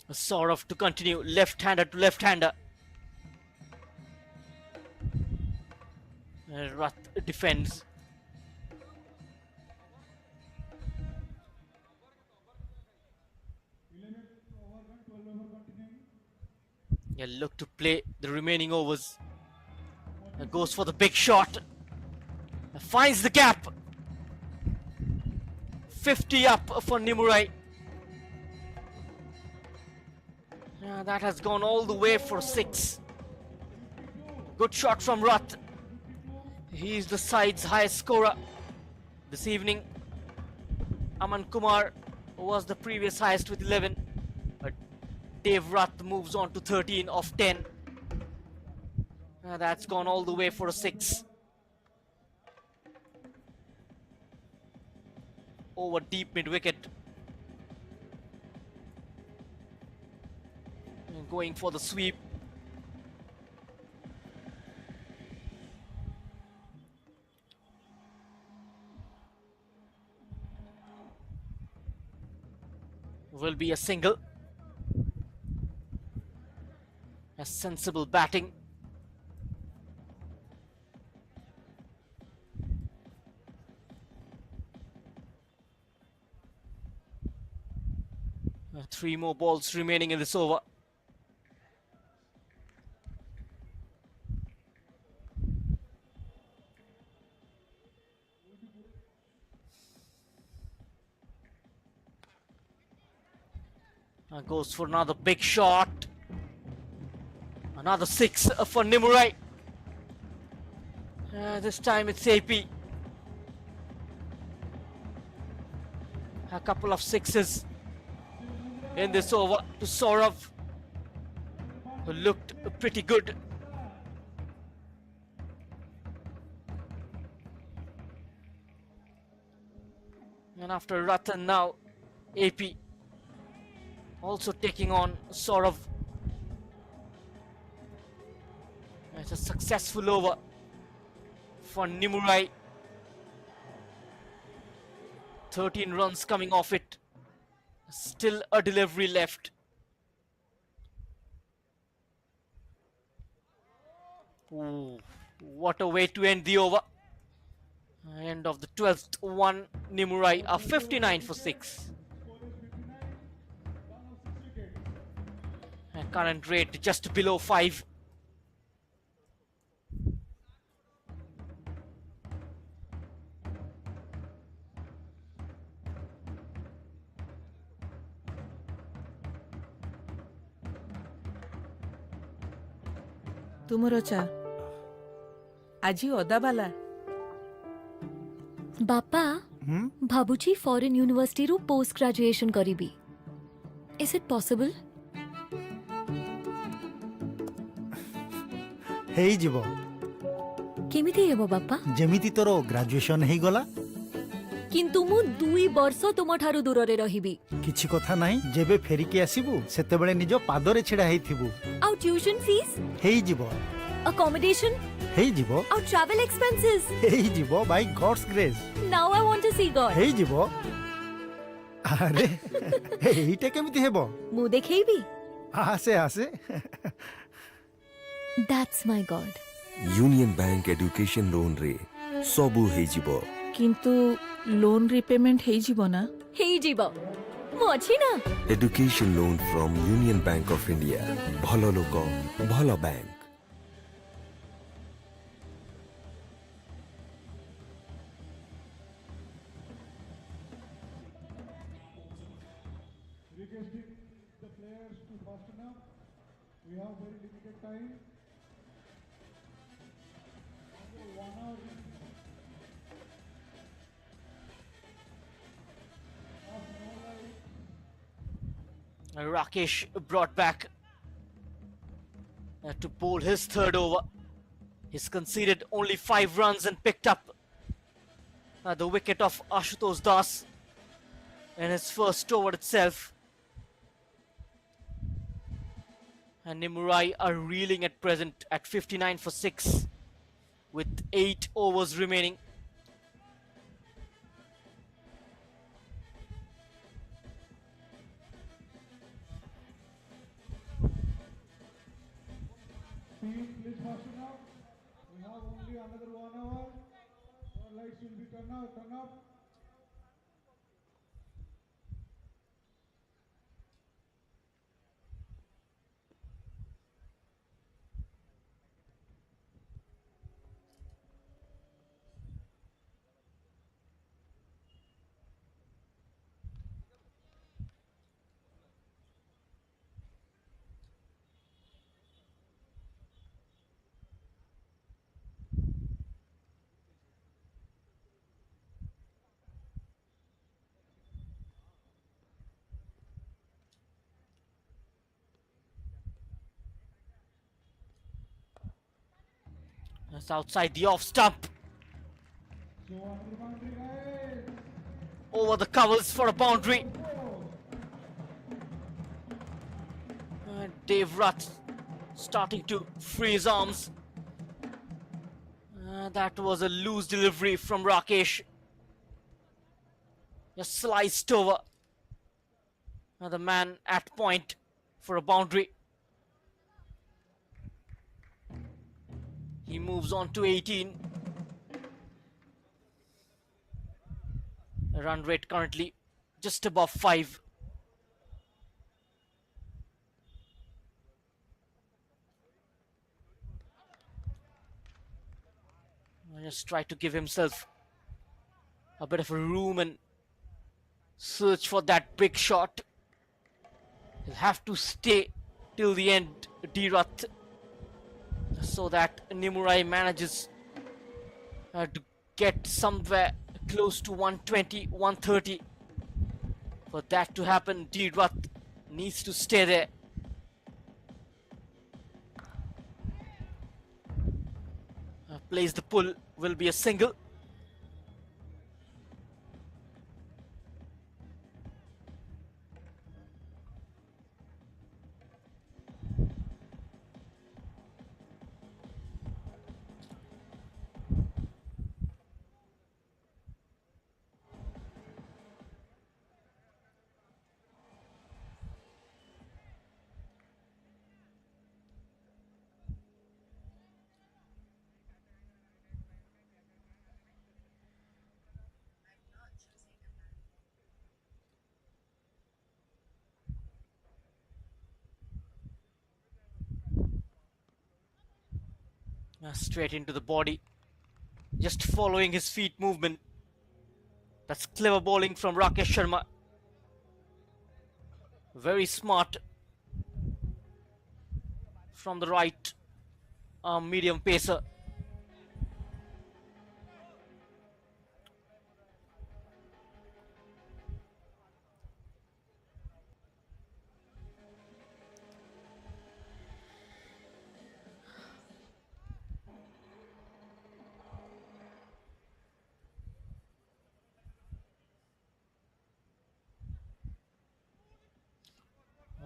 Saurav to continue, left-hander to left-hander. Rath defends. Yeah, look to play the remaining overs. Goes for the big shot. Finds the gap. 50 up for Nimurai. That has gone all the way for 6. Good shot from Rath. He is the side's highest scorer this evening. Aman Kumar was the previous highest with 11. But Dave Rath moves on to 13 of 10. That's gone all the way for a 6. Over deep mid-wicket. Going for the sweep. Will be a single. A sensible batting. Three more balls remaining in this over. Goes for another big shot. Another 6 for Nimurai. This time it's AP. A couple of sixes in this over to Saurav, who looked pretty good. And after Ratan now, AP also taking on Saurav. It's a successful over for Nimurai. 13 runs coming off it. Still a delivery left. Ooh, what a way to end the over. End of the 12th one. Nimurai are 59 for 6. And current rate just below 5. ତୁମର ଚା ଆଜି ଅଦା ବାଲା ବାପା ଭାବୁଛି foreign ୟୁନିଭର୍ସିଟିରୁ post graduation କରିବି. Is it possible? ହେଇଯିବ କେମିତି ହେବ ବାପା? ଯେମିତି ତୋର ଗ୍ରାଜୁଏସନ ହେଇଗଲା କିନ୍ତୁ ମୁଁ 2 ବର୍ଷ ତୁମଠାରୁ ଦୂରରେ ରହିବି. କିଛି କଥା ନାହିଁ ଯେବେ ଫେରିକି ଆସିବୁ ସେତେବେଳେ ନିଜ ପାଦରେ ଛିଡା ହେଇଥିବୁ. ଆଉ ଟ୍ୟୁସନ୍ ଫିସ୍, ହେଇଯିବ accommodation, ହେଇଯିବ ଆଉ travel expenses. ହେଇଯିବ by God's grace. Now I want to see God. ହେଇଯିବ. ଆରେ ଏଇଟା କେମିତି ହେବ? ମୁଁ ଦେଖେଇବି. ଆସେ ଆସେ. That's my God. Union Bank education loan रे सबु ହେଇଯିବ. କିନ୍ତୁ ଲୋନ୍ ରିପେମେଣ୍ଟ ହେଇଯିବ ନା? ହେଇଯିବ. ମୁଁ ଅଛି ନା? Education loan from union bank of India. ଭଲ ଲୋକ ଭଲ bank. Requesting the players to fasten up. We have very limited time. Only 1 hour. Rakesh brought back to bowl his third over. He's conceded only 5 runs and picked up the wicket of Ashutosh Das in his first over itself. And Nimurai are reeling at present at 59 for 6 with 8 overs remaining. Team, please fasten up. We have only another 1 hour. Our lights will be turned out, turn up. That's outside the off stump. So under boundary, guys. Over the covers for a boundary. And Dave Rutt starting to free his arms. That was a loose delivery from Rakesh. Just sliced over the man at point for a boundary. He moves on to 18. The run rate currently just above 5. Just try to give himself a bit of a room and search for that big shot. He'll have to stay till the end, D-Rath, so that Nimurai manages to get somewhere close to 120, 130 For that to happen, Dirath needs to stay there. Plays the pull, will be a single. Straight into the body, just following his feet movement. That's clever bowling from Rakesh Sharma. Very smart from the right arm medium pacer.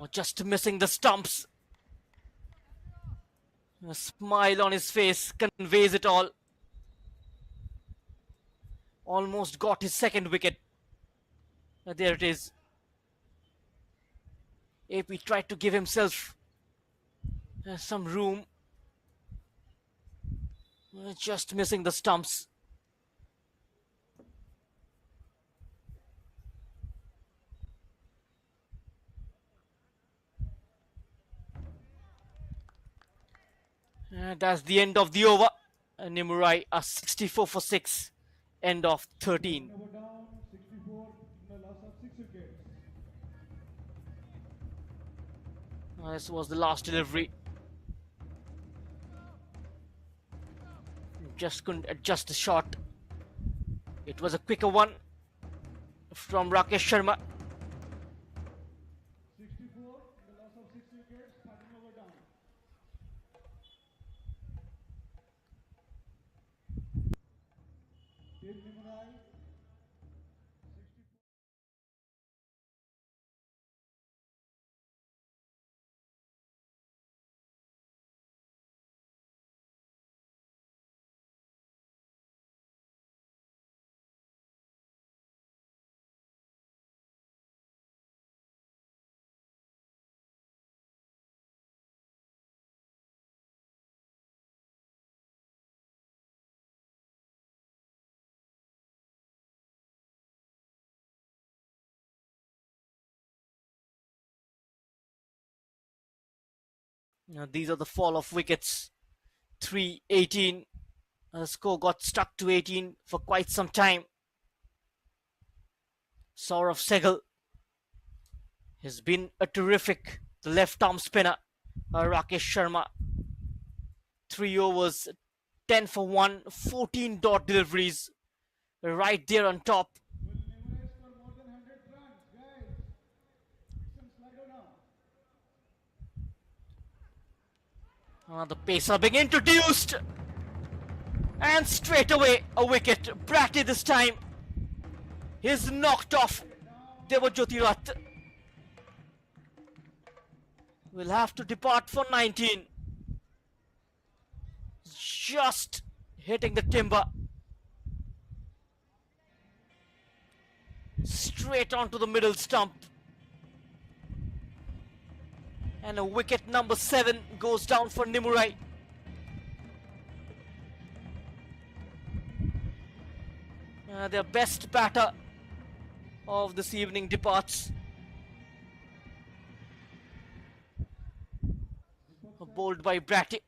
Oh, just missing the stumps. A smile on his face conveys it all. Almost got his second wicket. There it is. AP tried to give himself some room. Just missing the stumps. That's the end of the over. Nimurai are 64 for 6. End of 13. Over down, 64, the loss of 6 wickets. This was the last delivery. Just couldn't adjust the shot. It was a quicker one from Rakesh Sharma. 64, the loss of 6 wickets, 13 over down. Team Nimurai, 64. These are the fall of wickets. 3-18. The score got stuck to 18 for quite some time. Saurav Sehgal has been a terrific, the left arm spinner. Rakesh Sharma, 3 overs, 10 for 1, 14 dot deliveries, right there on top. Will Nimurai score more than 100 runs, guys? Some slider now. The pacer being introduced. And straight away a wicket. Bratty this time. He's knocked off Debajyoti Rath. Will have to depart for 19. Just hitting the timber. Straight onto the middle stump. And a wicket number 7 goes down for Nimurai. Their best batter of this evening departs. Bowled by Bratty.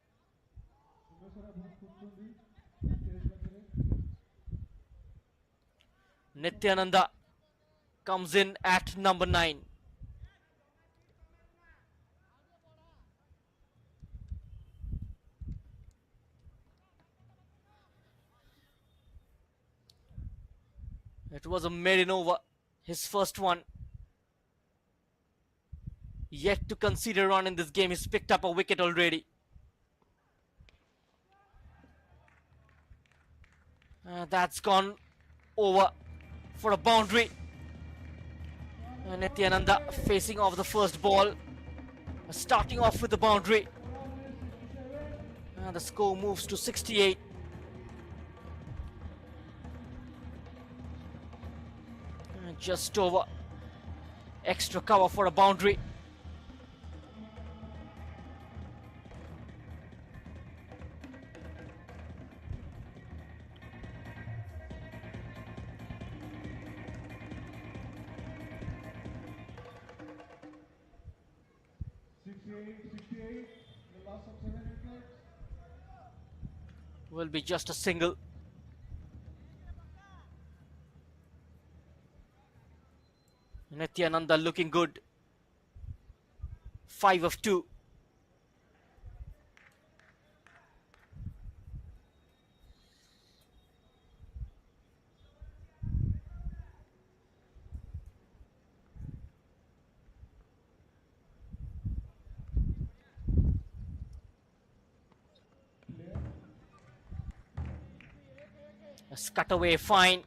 Nityananda comes in at number 9. It was a maiden over, his first one. Yet to concede a run in this game. He's picked up a wicket already. That's gone over for a boundary. Nityananda facing off the first ball, starting off with the boundary. The score moves to 68. Just over. Extra cover for a boundary. The loss of 7 wickets. Will be just a single. Nityananda looking good. 5 of 2. A scut away fine.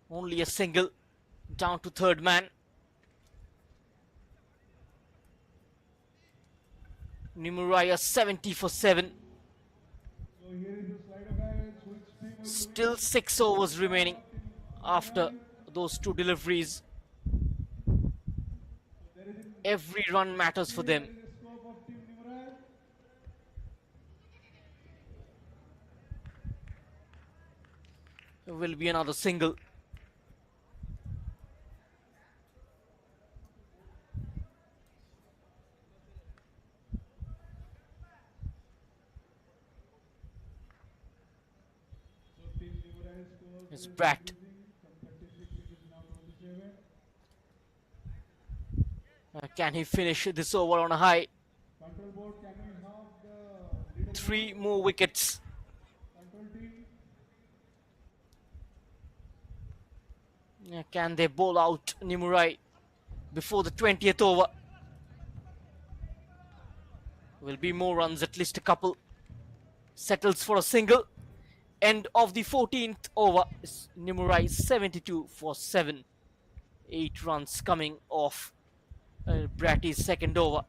Only a single. Down to third man. Nimurai 70 for 7. So here is the slider guys. Which team will Still 6 overs remaining after those 2 deliveries. Every run matters for them. the scope of team Nimurai? There will be another single. So team Nimurai scores It's Bratt. from 36 it is now 27. Can he finish this over on a high? Control board, can we have the leader 3 more wickets. control team? Can they bowl out Nimurai before the 20th over? Will be more runs, at least a couple. Settles for a single. End of the 14th over. Nimurai 72 for 7. 8 runs coming off Bratty's second over.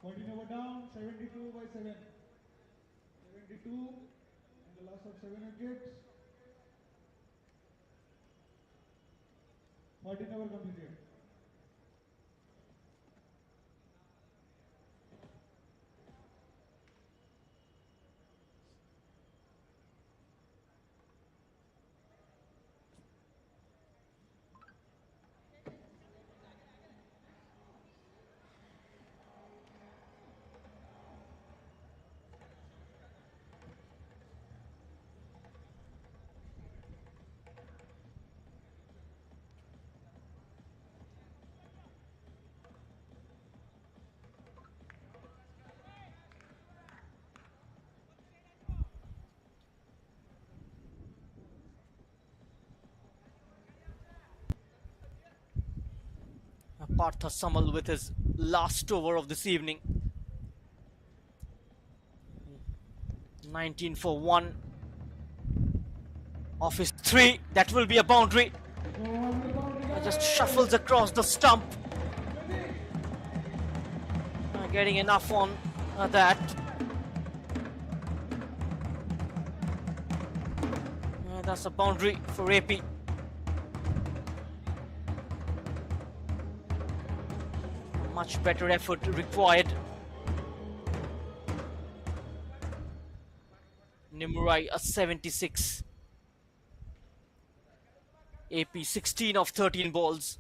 Over down, 72 by 7. 72 and the loss of 7 wickets. 14 over completed. Partha Samal with his last over of this evening. 19 for 1. Off his 3. That will be a boundary. Just shuffles across the stump. Getting enough on that. That's a boundary for AP. Much better effort required. Nimurai 76. AP 16 of 13 balls.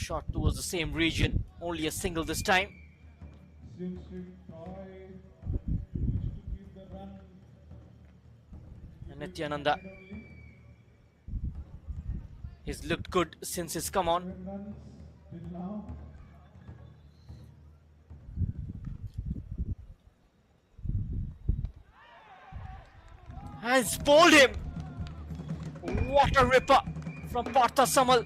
Shot towards the same region, only a single this time. Swing, try. Wish to keep the run. And Nityananda, Only he's looked good since he's come on. 7 runs till now. Has bowled him. What a ripper from Partha Samal.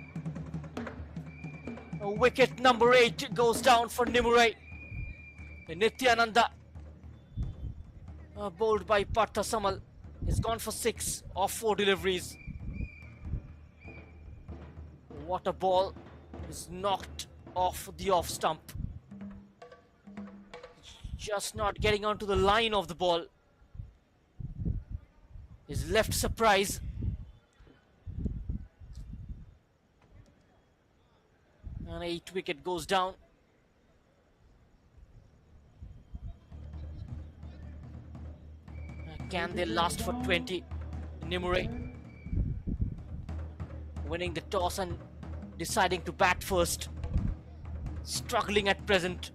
Wicket number 8 goes down for Nimurai. Nityananda, bowled by Partha Samal, has gone for 6 off 4 deliveries. What a ball. Is knocked off the off stump. Just not getting onto the line of the ball. His left surprise. And 8 wicket goes down. Can they last for 20? Nimurai winning the toss and deciding to bat first. Struggling at present.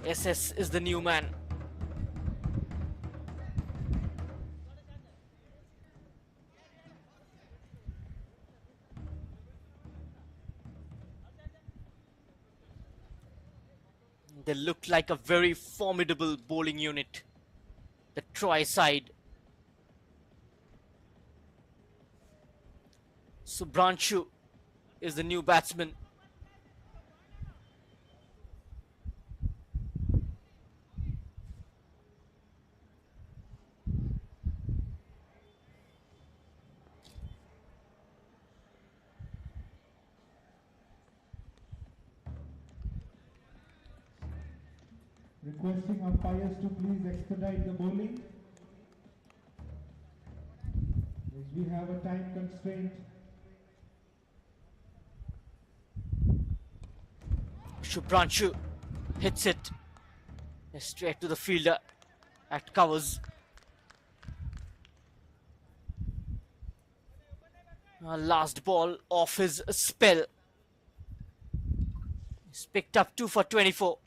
SS is the new man. They look like a very formidable bowling unit, the Troy side. Subhranshu is the new batsman. Requesting umpires to please expedite the bowling, as we have a time constraint. Subhranshu hits it straight to the fielder at covers. Last ball off his spell. He's picked up 2 for 24.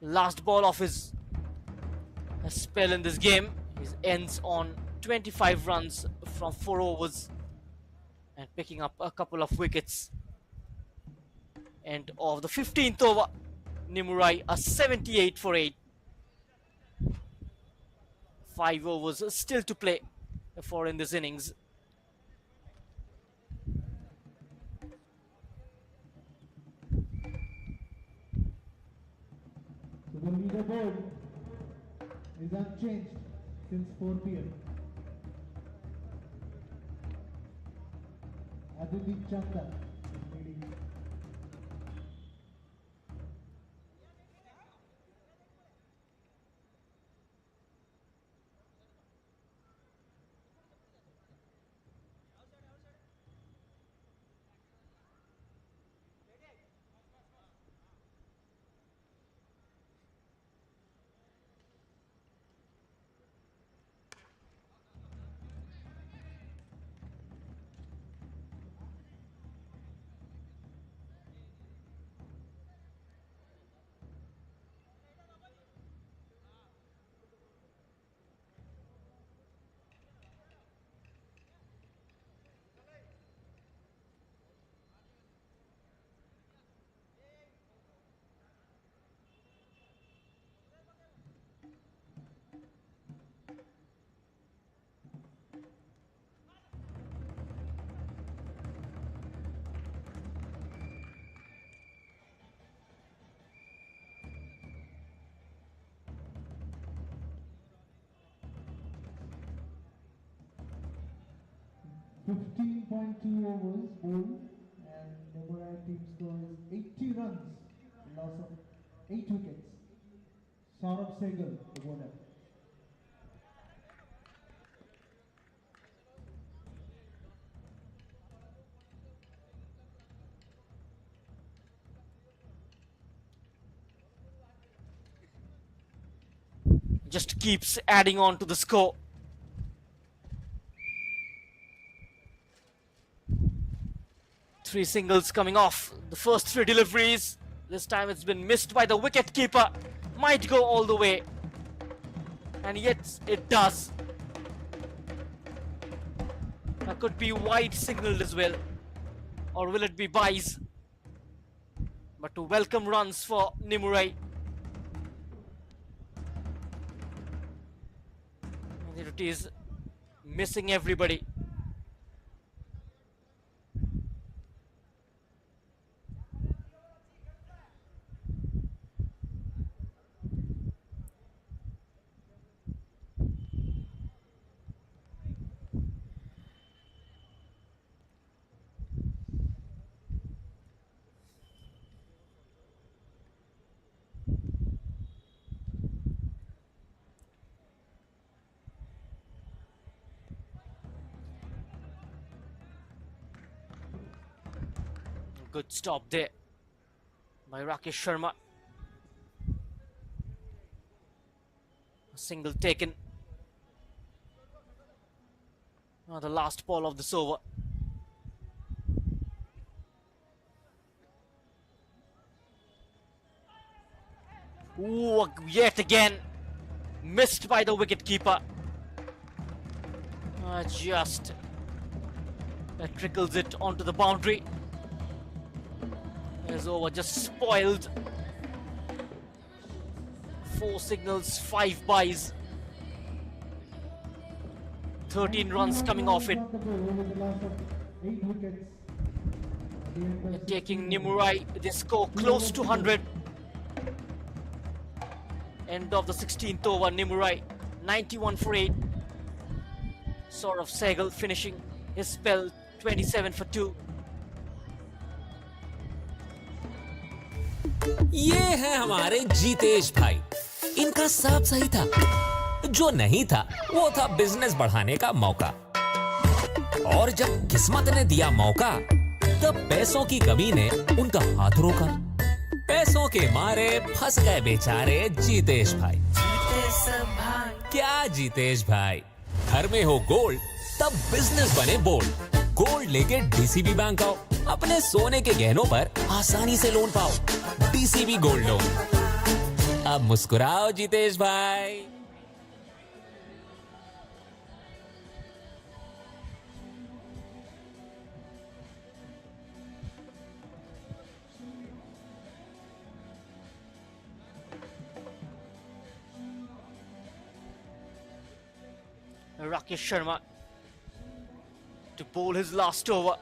Last ball of his spell in this game. He ends on 25 runs from 4 overs and picking up a couple of wickets. And of the 15th over, Nimurai a 78 for 8. 5 overs still to play for in this innings. So the leaderboard is unchanged since 4 p.m. Aditi Chanda is leading. .2 overs bowled, and Nimurai team score is 80 runs, loss of 8 wickets. Saurabh Sehgal, the bowler. Just keeps adding on to the score. Three singles coming off the first three deliveries. This time it's been missed by the wicket keeper. Might go all the way. And yet it does. That could be wide signaled as well. Or will it be byes? But to welcome runs for Nimurai. And it is missing everybody. Good stop there by Rakesh Sharma. A single taken. The last ball of this over. Ooh, yet again missed by the wicketkeeper. Just trickles it onto the boundary. His over just spoiled. 4 signals, 5 byes. 13 runs coming off it. Taking Nimurai, they score close to 100. End of the 16th over, Nimurai 91 for 8. Saurav Sehgal finishing his spell 27 for 2. ये है हमारे जीतेश भाई। इनका सब सही था। जो नहीं था वो था बिजनेस बढ़ाने का मौका। और जब किस्मत ने दिया मौका तब पैसों की कमी ने उनका हाथ रोका। पैसों के मारे फंस गए बेचारे जीतेश भाई। क्या जीतेश भाई, घर में हो गोल्ड तब बिजनेस बने बोल्ड। गोल्ड लेके डीसीबी बैंक आओ, अपने सोने के गहनों पर आसानी से लोन पाओ। DCB gold loan. अब मुस्कुराओ जीतेश भाई। Rakesh Sharma to bowl his last over.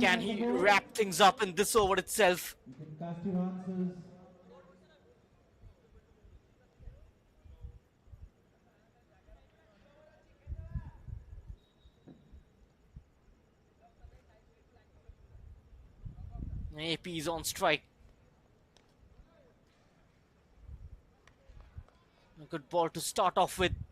Can he wrap things up in this over itself? You can cast your answers. AP is on strike. A good ball to start off with.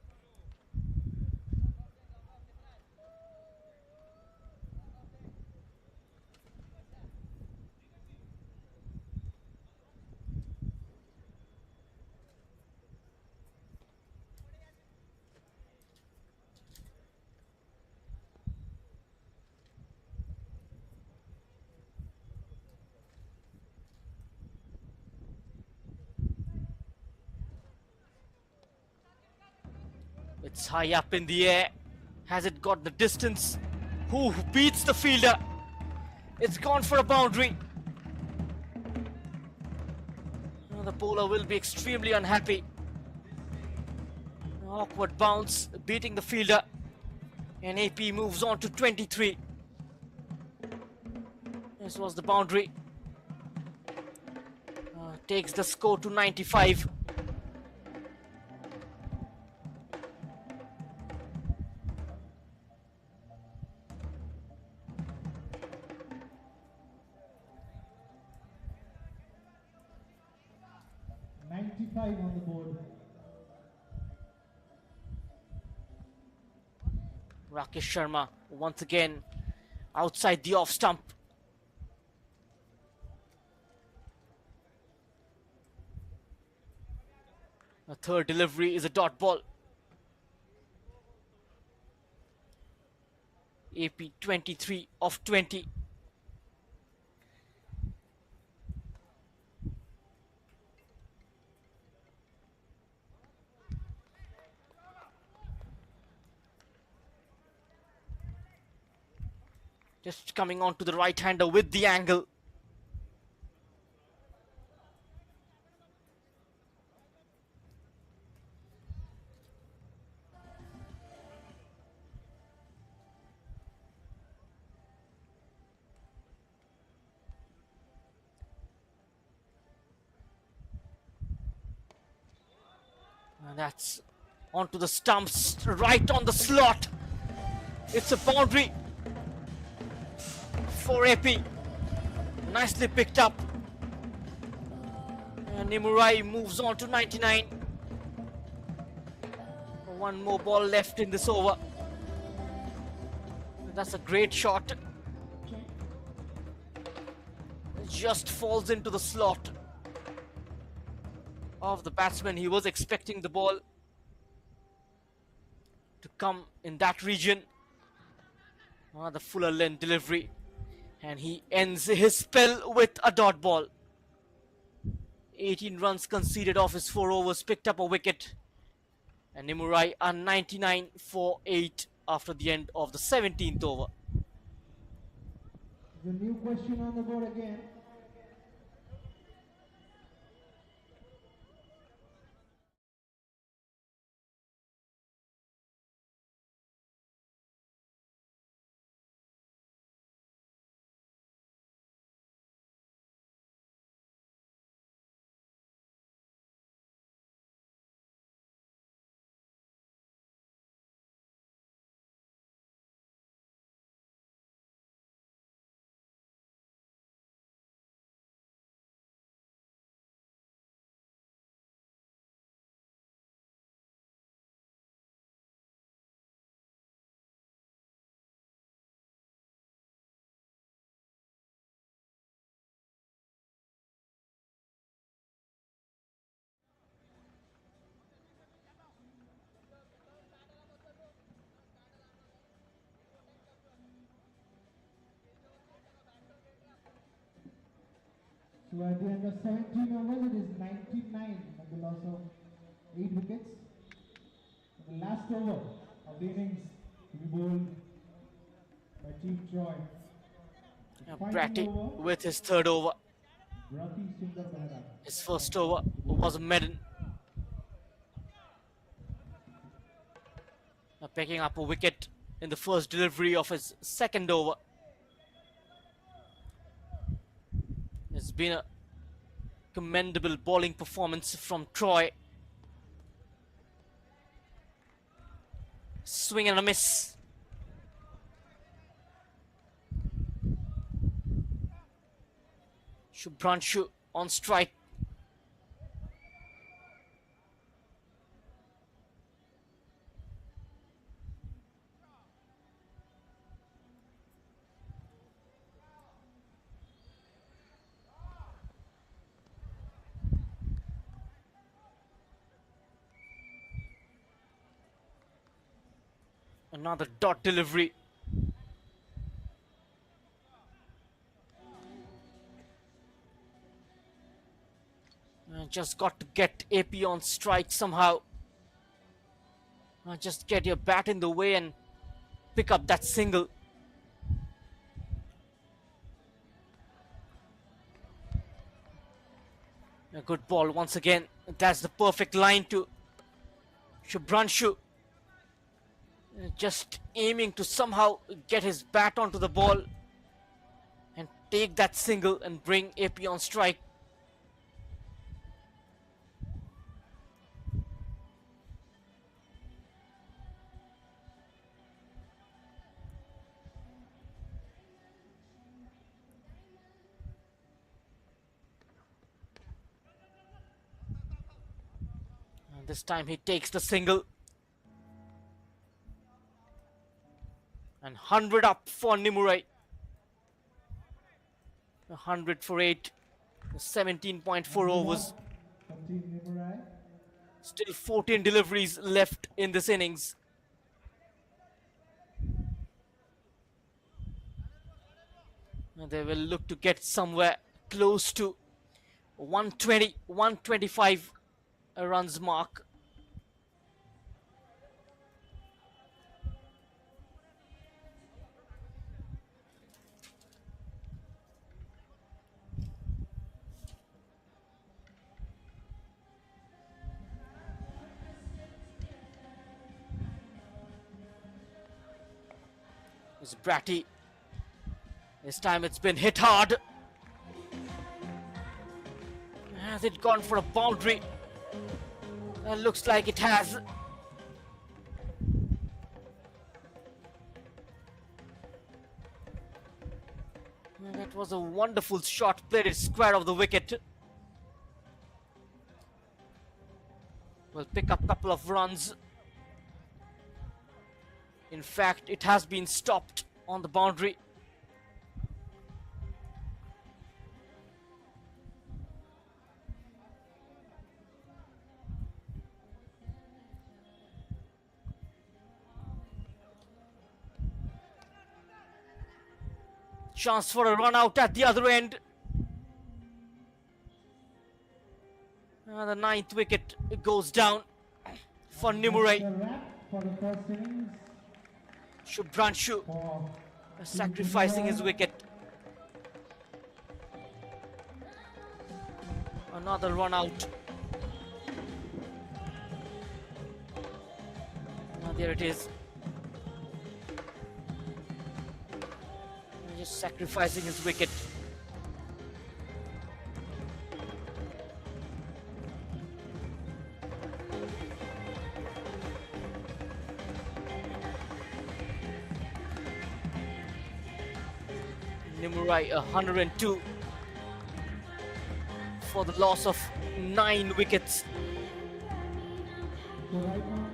It's high up in the air. Has it got the distance? Who beats the fielder? It's gone for a boundary. The bowler will be extremely unhappy. Awkward bounce, beating the fielder. And AP moves on to 23. This was the boundary. Takes the score to 95. On the board. Rakesh Sharma once again outside the off stump. A third delivery is a dot ball. AP 23 of 20. Just coming on to the right-hander with the angle. And that's onto the stumps, right on the slot. It's a boundary for AP. Nicely picked up. And Nimurai moves on to 99. One more ball left in this over. That's a great shot. It just falls into the slot of the batsman. He was expecting the ball to come in that region. The fuller length delivery. And he ends his spell with a dot ball. 18 runs conceded off his 4 overs, picked up a wicket. And Nimurai are 99 for 8 after the end of the 17th over. The new question on the board again. So at the end of 17 overs, it is 99 at the loss of 8 wickets. And the last over of the innings to be bowled by Team Troy. Bratty with his third over. Rati Sundar Behra. His first over was a maiden. Picking up a wicket in the first delivery of his second over. It's been a commendable bowling performance from Troy. Swing and a miss. Shubhranshu on strike. Another dot delivery. Just got to get AP on strike somehow. Just get your bat in the way and pick up that single. A good ball once again. That's the perfect line to Shubhranshu. Just aiming to somehow get his bat onto the ball and take that single and bring AP on strike. And this time he takes the single. And 100 up for Nimurai. 100 for 8. 17.4 overs. From Team Nimurai. Still 14 deliveries left in this innings. And they will look to get somewhere close to 120, 125 runs mark. It's Bratty. This time it's been hit hard. Has it gone for a boundary? It looks like it has. And that was a wonderful shot, played it square of the wicket. Will pick up a couple of runs. In fact, it has been stopped on the boundary. Chance for a run out at the other end. And the 9th wicket goes down for Nimurai. The wrap for the first innings. Shubhranshu For sacrificing his wicket. Another run out. Now there it is. Just sacrificing his wicket. Nimurai 102 for the loss of 9 wickets. the right now.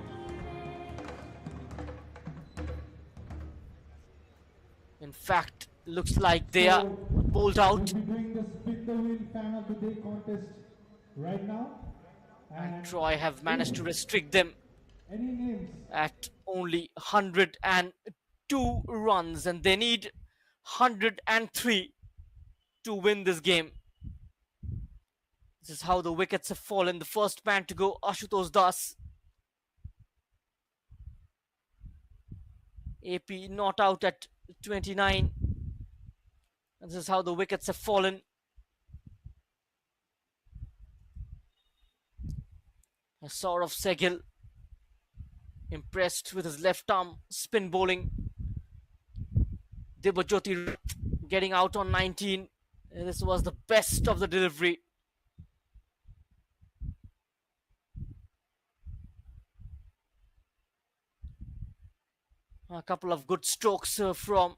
In fact, looks like they are bowled out. We'll be doing the spin the wheel fan of the day contest right now. And Troy have managed to restrict them Any names? at only 102 runs, and they need 103 to win this game. This is how the wickets have fallen. The first man to go, Ashutosh Das. AP not out at 29. And this is how the wickets have fallen. Saurav Sehgal impressed with his left arm spin bowling. Debajyoti getting out on 19. This was the best of the delivery. A couple of good strokes from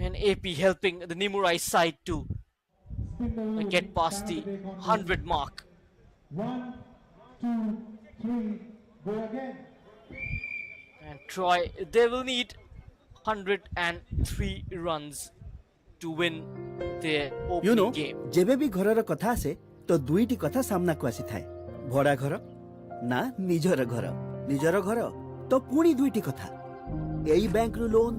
and AP helping the Nimurai side to Spin the wheel get past fan the of day contest. 100 mark. 1, 2, 3, go again. And Troy, they will need 103 runs to win their You know, opening game. जेबे भी घरर कथा आसे तो दुईटी कथा सामना को आसी थाए भड़ा घर ना निजर घर निजर घर तो पुणी दुईटी कथा एई बैंक रु लोन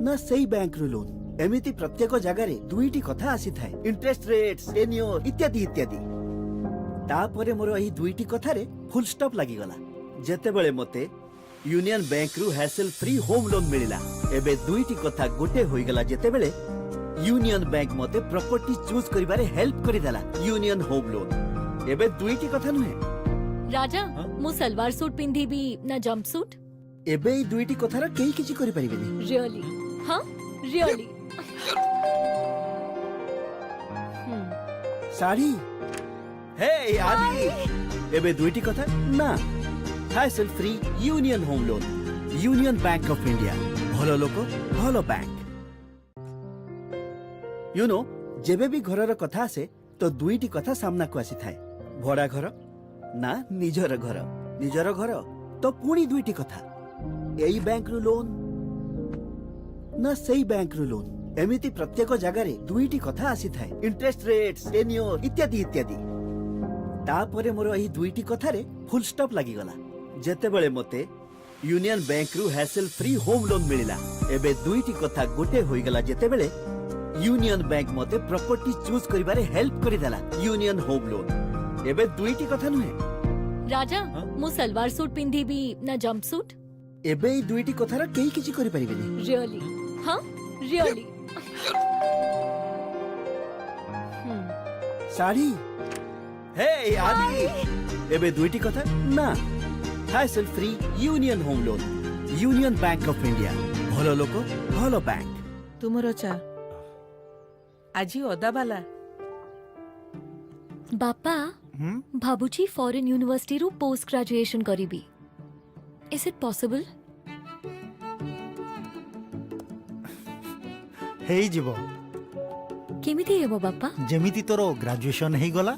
ना सेई बैंक रु लोन एमिति प्रत्येक जगह रे दुईटी कथा आसी थाए इंटरेस्ट रेट्स टेन्योर इत्यादि इत्यादि तापरे मोर एही दुईटी कथा रे फुल स्टॉप लागि गला जेतेबेले मते यूनियन बैंक रु हैसल फ्री होम लोन मिलिला एबे दुईटी कथा गोटे होई गला जेतेबेले यूनियन बैंक मते प्रॉपर्टी चूज करिबारे हेल्प करि देला यूनियन होम लोन एबे दुईटी कथा नुहे राजा मु सलवार सूट पिंधी भी ना जंप सूट एबे ई दुईटी कथार केही किछि करि परिबेनी रियली हाँ रियली साड़ी हे आदि एबे दुईटी कथा ना hassle free union home loan union bank of India भलो लोक भलो बैंक यू नो जेबे भी घरर कथा आसे तो दुईटी कथा सामना को आसी थाए भड़ा घर ना निजर घर तो पुणी दुईटी कथा एई बैंक रु लोन ना सेई बैंक रु लोन एमिति प्रत्येक जगह रे दुईटी कथा आसी थाए इंटरेस्ट रेट्स टेन्योर इत्यादि इत्यादि तापरे मोर एही दुईटी कथा रे फुल स्टॉप लागि गला जेतेबेले मते यूनियन बैंक रु हैसल फ्री होम लोन मिलिला एबे दुईटी कथा गोटे होइगला जेतेबेले यूनियन बैंक मते प्रॉपर्टी चूज करिबारे हेल्प करिदेला यूनियन होम लोन एबे दुईटी कथा नुहे राजा मु सलवार सूट पिंधी भी ना जंप सूट एबे ई दुईटी कथार केही किछि करि परिबेनी रियली हाँ रियली साड़ी हे आदि एबे दुईटी कथा ना hassle free union home loan union bank of India भलो लोक भलो बैंक तुमर चा আজি অদা বালা बापा भाबुची फॉरेन यूनिवर्सिटी रु पोस्ट ग्रेजुएशन करिबी इज इट पॉसिबल ହେଇ ଯିବ केमिति हेबो बापा ଯେମିତି ତୋର ଗ୍ରାଜୁଏସନ ହେଇଗଲା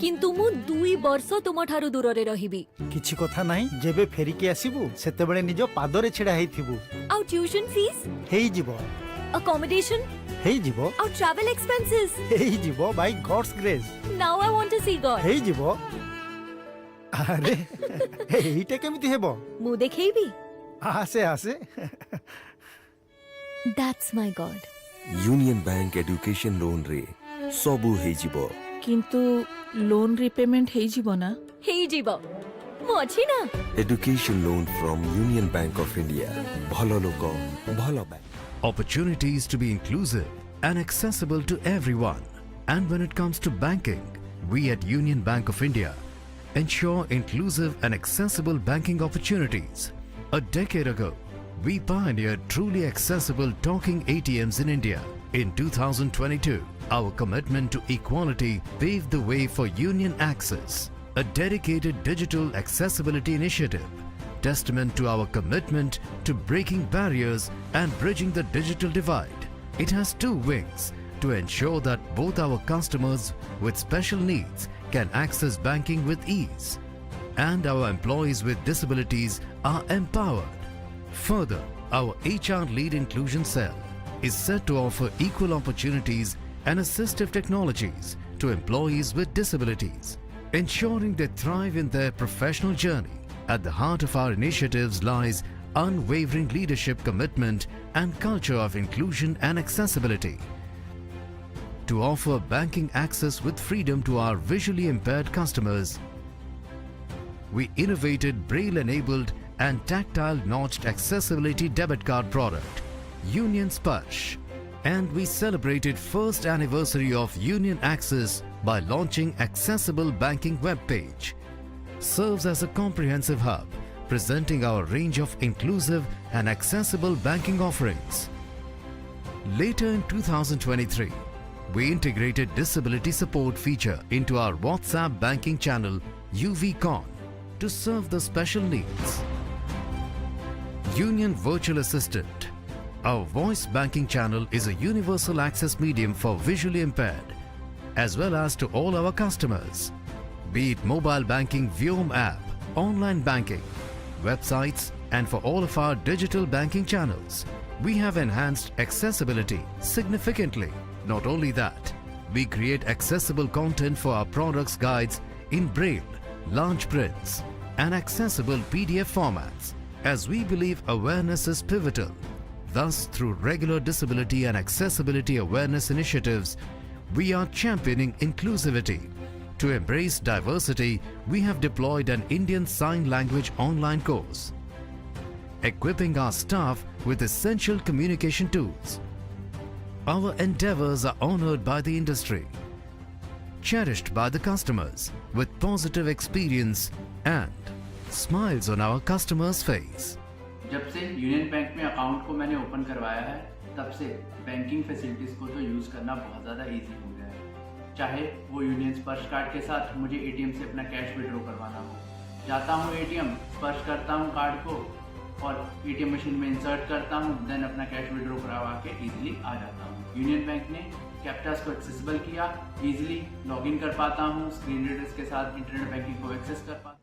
किंतु मु 2 वर्ष तुम ठारु दूर रे रहिबी କିଛି କଥା ନାହିଁ ଯେବେ ଫେରିକି ଆସିବୁ ସେତେବେଳେ ନିଜ ପାଦରେ ଛିଡ଼ା ହେଇଥିବୁ आउ ट्यूशन फीस ହେଇଯିବ अकोमोडेशन ହେଇଯିବ आउ ट्रैवल एक्सपेंसेस ହେଇଯିବ by God's grace now I want to see God ହେଇଯିବ ଆରେ ଏଇଟା କେମିତି ହେବ मु देखैबी ଆସେ ଆସେ that's my God Union Bank education loan रे सबु हेजिबो কিন্তু লোন রিপেমেন্ট হেইଯିବ না हेई जीवो मु अछि ना education loan from union bank of India भलो लोक भलो bank Opportunities to be inclusive and accessible to everyone. And when it comes to banking, we at Union Bank of India ensure inclusive and accessible banking opportunities. A decade ago, we pioneered truly accessible talking ATMs in India. In 2022, our commitment to equality paved the way for Union Access, a dedicated digital accessibility initiative, testament to our commitment to breaking barriers and bridging the digital divide. It has two wings to ensure that both our customers with special needs can access banking with ease and our employees with disabilities are empowered. Further, our HR lead inclusion cell is set to offer equal opportunities and assistive technologies to employees with disabilities, ensuring they thrive in their professional journey. At the heart of our initiatives lies unwavering leadership commitment and culture of inclusion and accessibility. To offer banking access with freedom to our visually impaired customers, we innovated braille-enabled and tactile notched accessibility debit card product, Union Sparsh, and we celebrated first anniversary of Union Access by launching accessible banking web page. Serves as a comprehensive hub, presenting our range of inclusive and accessible banking offerings. Later in 2023, we integrated disability support feature into our WhatsApp banking channel UVCon to serve the special needs. Union Virtual Assistant. Our voice banking channel is a universal access medium for visually impaired, as well as to all our customers. Be it mobile banking Vyom app, online banking, websites, and for all of our digital banking channels, we have enhanced accessibility significantly. Not only that, we create accessible content for our products guides in braille, large prints, and accessible PDF formats, as we believe awareness is pivotal. Thus, through regular disability and accessibility awareness initiatives, we are championing inclusivity. To embrace diversity, we have deployed an Indian Sign Language online course, equipping our staff with essential communication tools. Our endeavors are honored by the industry, cherished by the customers, with positive experience and smiles on our customers' face. जब से union bank में account को मैंने open करवाया है, तब से banking facilities को तो यूज़ करना बहुत ज़्यादा इजी हो गया है। चाहे वो यूनियन स्पर्श कार्ड के साथ मुझे एटीएम से अपना कैश विड्रॉ करवाना हो, जाता हूँ एटीएम, स्पर्श करता हूँ कार्ड को और एटीएम मशीन में इंसर्ट करता हूँ, देन अपना कैश विड्रॉ करवा के इजीली आ जाता हूँ। यूनियन बैंक ने कैप्चास को एक्सेसिबल किया, इजीली लॉगिन कर पाता हूँ, स्क्रीन रीडर्स के साथ इंटरनेट बैंकिंग को एक्सेस कर पाता हूँ।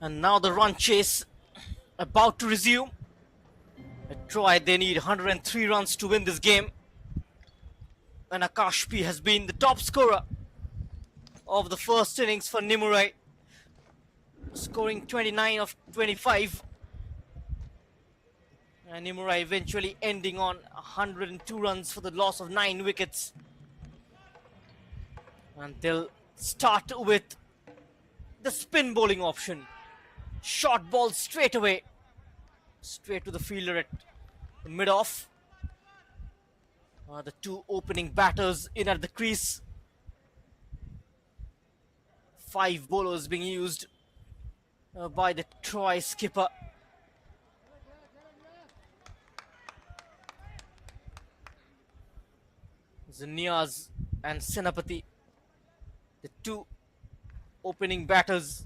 And now the run chase about to resume. At Troy, they need 103 runs to win this game. And Akashpi has been the top scorer of the first innings for Nimurai, scoring 29 of 25. And Nimurai eventually ending on 102 runs for the loss of 9 wickets. And they'll start with the spin bowling option. Short ball straight away. Straight to the fielder at the mid-off. The two opening batters in at the crease. 5 bowlers being used by the Troy skipper. Niaz and Senapati, the two opening batters.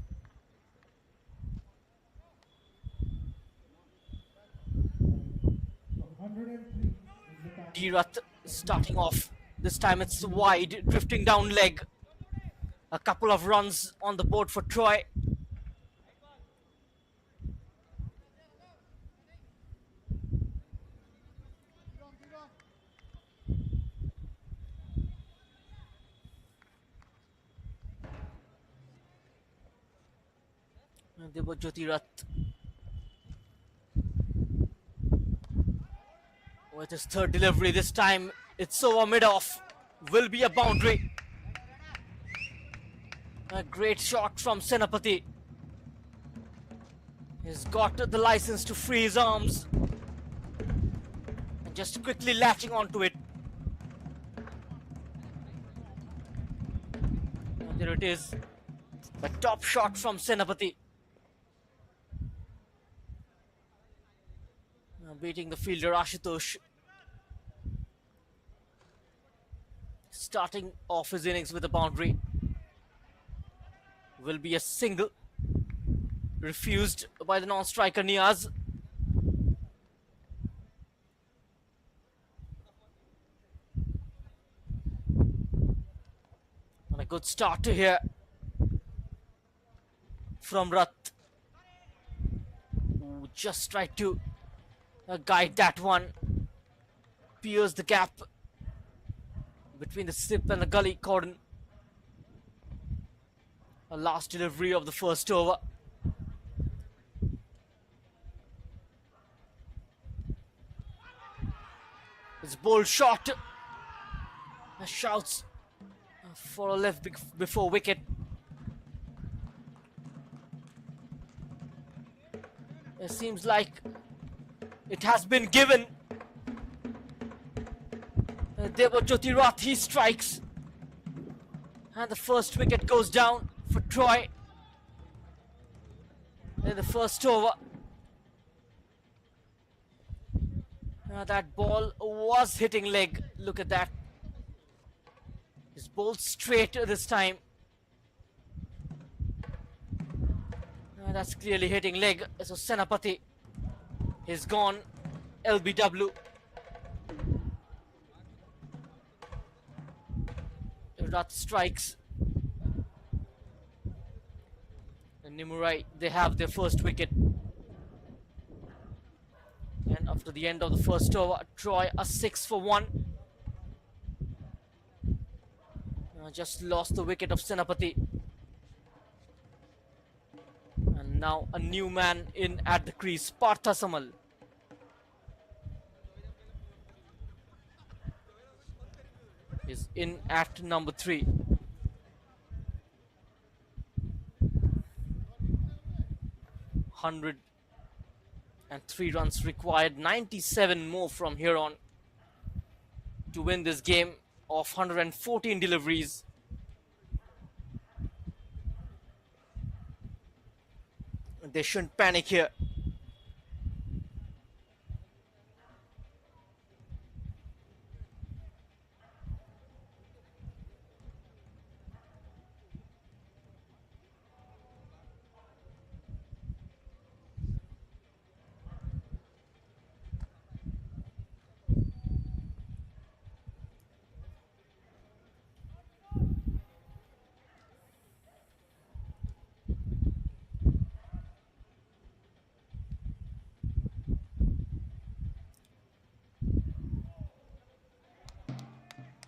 Dirath starting off. This time it's wide, drifting down leg. A couple of runs on the board for Troy. Debojyoti Rath with his third delivery. This time it's over mid-off. Will be a boundary. A great shot from Senapati. He's got the license to free his arms. And just quickly latching onto it. And there it is. A top shot from Senapati. Beating the fielder Ashutosh. Starting off his innings with a boundary. Will be a single. Refused by the non-striker Niaz. And a good start to here from Rath. Who just tried to guide that one. Pierce the gap between the slip and the gully cordon. A last delivery of the first over. It's bold shot. Shouts for a left before wicket. It seems like it has been given. Debojyoti Rath, he strikes. And the first wicket goes down for Troy in the first over. That ball was hitting leg. Look at that. It's bowled straight this time. That's clearly hitting leg. So Senapati is gone. LBW. Rath strikes. And Nimurai, they have their first wicket. And after the end of the first over, Troy a 6 for 1. Just lost the wicket of Senapati. And now a new man in at the crease, Partha Samal. Is in at number 3. And 3 runs required, 97 more from here on to win this game of 114 deliveries. They shouldn't panic here.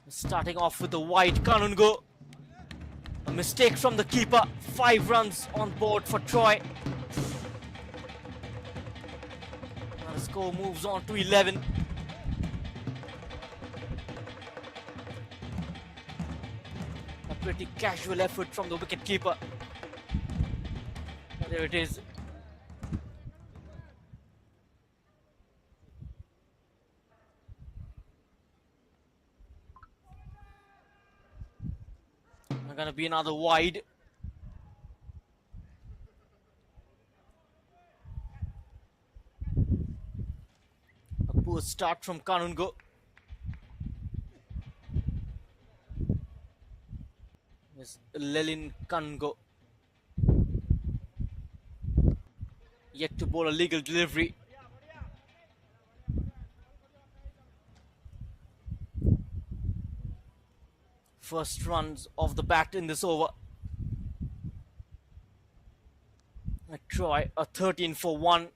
Starting off with the wide Kanungo. A mistake from the keeper. 5 runs on board for Troy. And the score moves on to 11. A pretty casual effort from the wicketkeeper. There it is. Gonna be another wide. A poor start from Kanungo. Yes, Lelin Kanungo. Yet to bowl a legal delivery. First runs of the bat in this over. Troy a 13 for 1.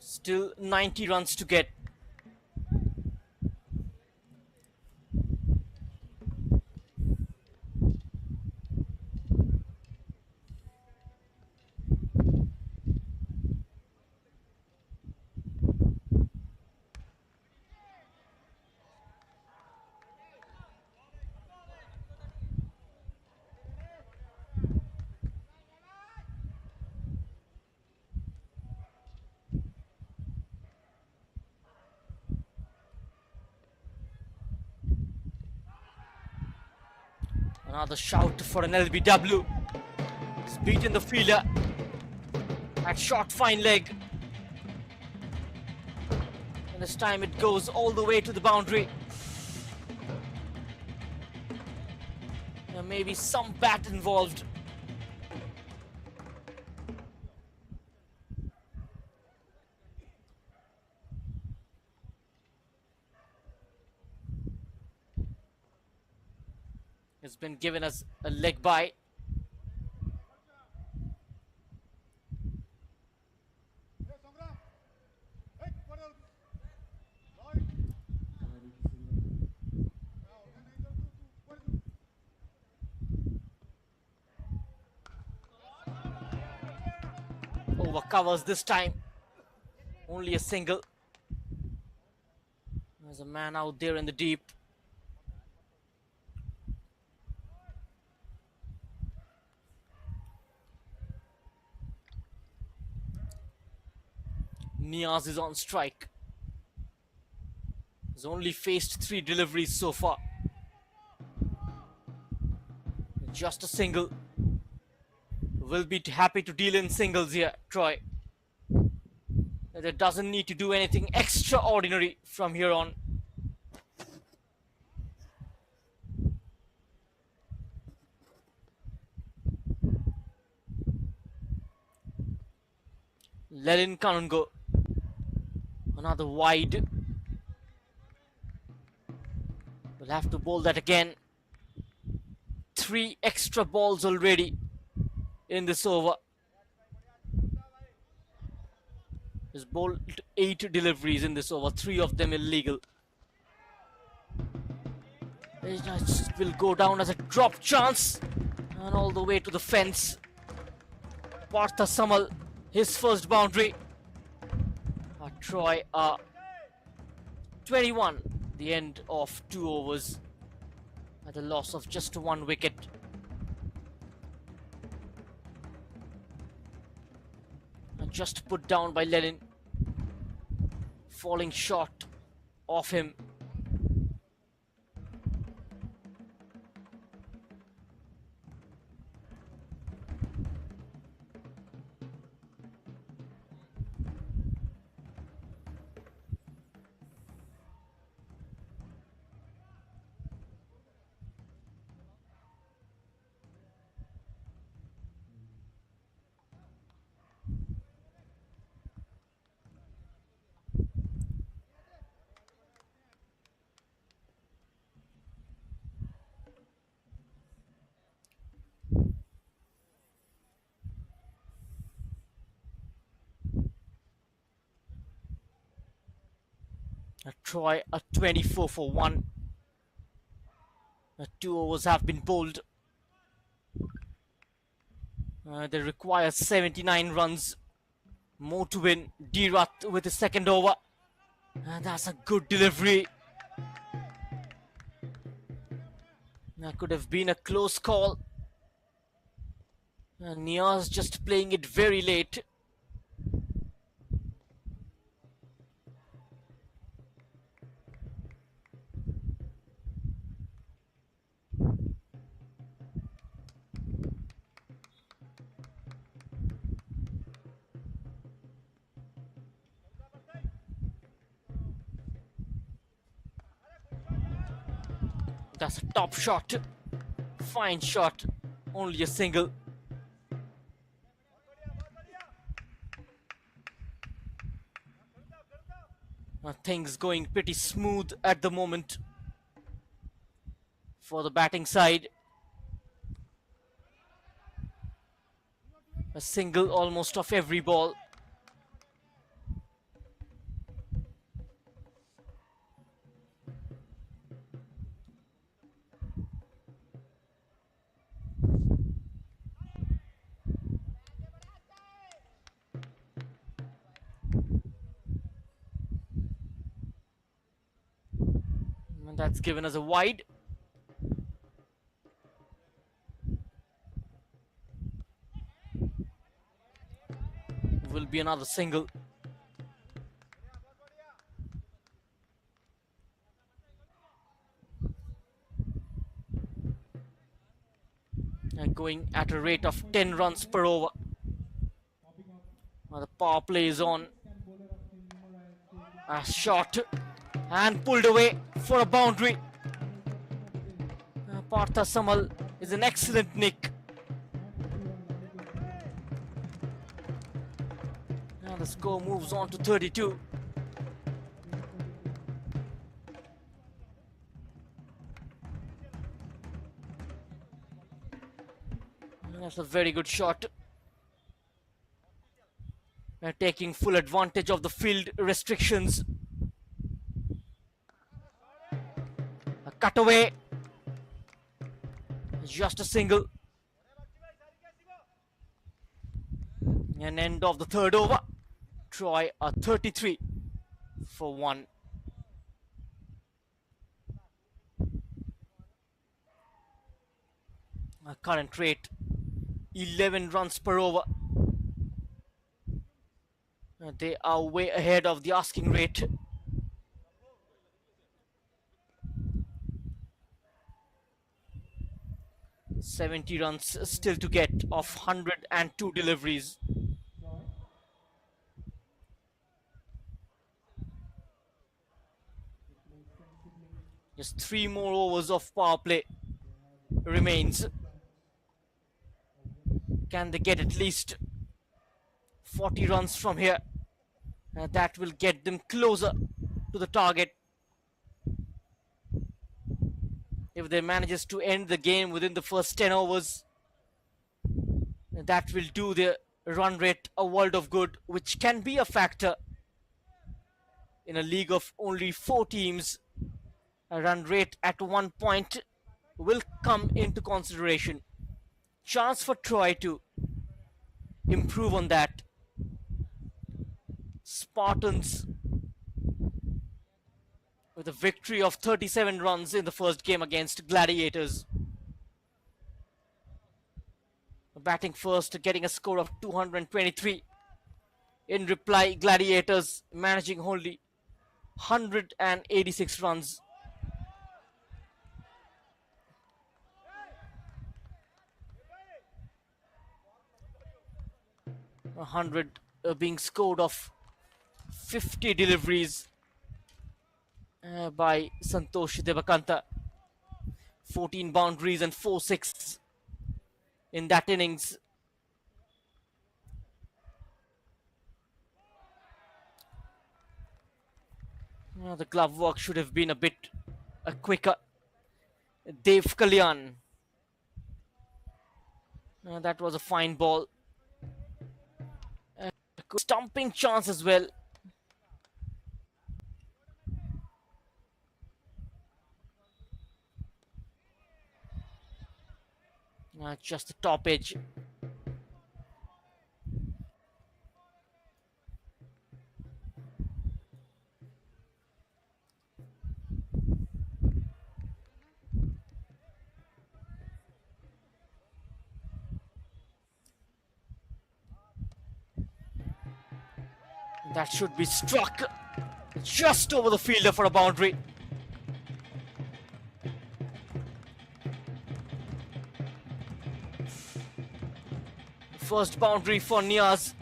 Still 90 runs to get. Another shout for an LBW. He's beaten the fielder at short fine leg. And this time it goes all the way to the boundary. There may be some bat involved. It's been given as a leg bye. Over covers this time. Only a single. There's a man out there in the deep. Niaz is on strike. He's only faced 3 deliveries so far. Just a single. Will be happy to deal in singles here, Troy. There doesn't need to do anything extraordinary from here on. Lelin Kanungo. Another wide. We'll have to bowl that again. 3 extra balls already in this over. He's bowled 8 deliveries in this over, 3 of them illegal. It just will go down as a drop chance and all the way to the fence. Partha Samal, his first boundary. Troy 21, the end of 2 overs at a loss of just 1 wicket. And just put down by Lelin, falling short of him. Troy a 24 for 1. 2 overs have been bowled. They require 79 runs more to win. Dirath with the second over. And that's a good delivery. That could have been a close call. Niaz just playing it very late. That's a top shot. Fine shot. Only a single. Things going pretty smooth at the moment for the batting side. A single almost off every ball. And that's given us a wide. Will be another single. And going at a rate of 10 runs per over. Now the power play is on. A shot and pulled away for a boundary. Partha Samal is an excellent nick. And the score moves on to 32. And that's a very good shot. Taking full advantage of the field restrictions. A cutaway. Just a single. An end of the third over. Troy a 33 for 1. Current rate 11 runs per over. They are way ahead of the asking rate. $70 runs still to get of 102 deliveries. Just 3 more overs of power play remains. Can they get at least 40 runs from here? That will get them closer to the target. If they manages to end the game within the first 10 overs, that will do their run rate a world of good, which can be a factor in a league of only 4 teams. A run rate at 1 point will come into consideration. Chance for Troy to improve on that. Spartans with a victory of 37 runs in the first game against Gladiators. Batting first, getting a score of 223. In reply, Gladiators managing only 186 runs. A 100 being scored of 50 deliveries by Santosh Devakanta. 14 boundaries and 4 sixes in that innings. The glove work should have been a bit quicker. Dev Kalyan. That was a fine ball. Stumping chance as well. Just the top edge. That should be struck just over the fielder for a boundary. First boundary for Niaz.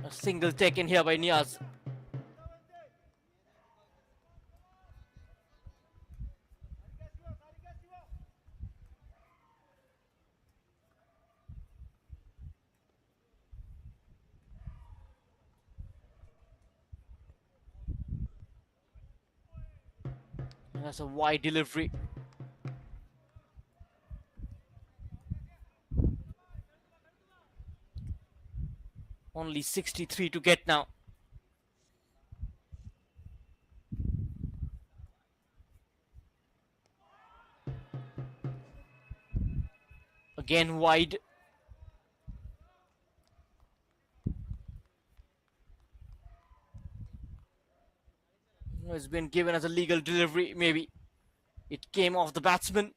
A single taken here by Niaz. And that's a wide delivery. Only 63 to get now. Again wide. It's been given as a legal delivery, maybe. It came off the batsman.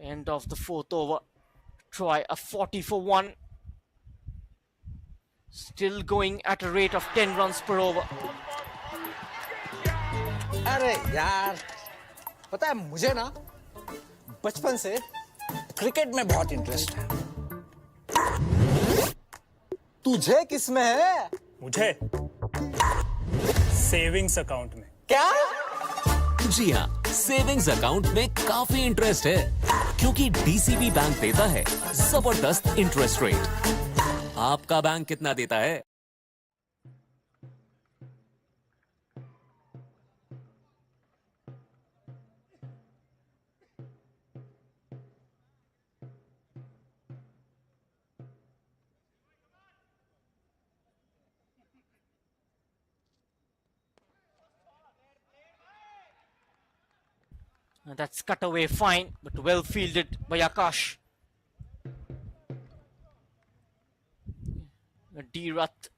End of the fourth over. Try a 40 for 1. Still going at a rate of 10 runs per over. अरे यार, पता है मुझे ना बचपन से cricket में बहुत इंटरेस्ट है। तुझे किसमें है? मुझे सेविंग्स अकाउंट में। क्या? जी हाँ, सेविंग्स अकाउंट में काफी इंटरेस्ट है, क्योंकि डीसीबी बैंक देता है जबरदस्त इंटरेस्ट रेट। आपका बैंक कितना देता है? That's cut away fine, but well fielded by Akash. D-Rath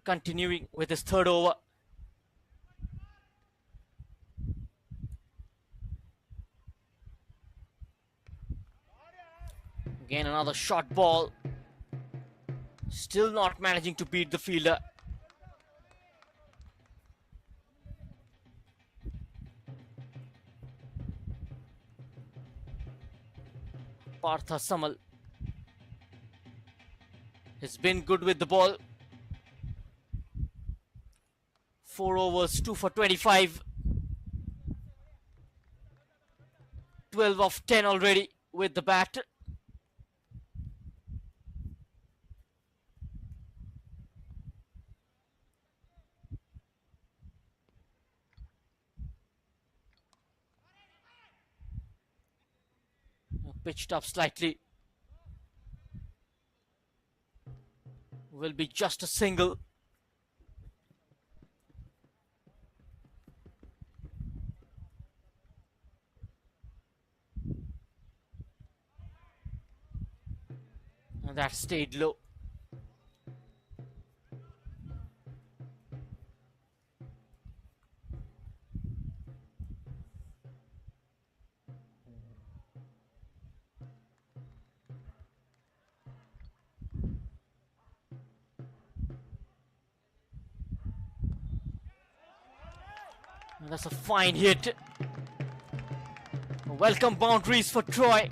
continuing with his third over. Again another short ball. Still not managing to beat the fielder. Partha Samal has been good with the ball. 4 overs, 2 for 25. 12 of 10 already with the bat. Pitched up slightly. Will be just a single. And that stayed low. And that's a fine hit. Welcome boundaries for Troy.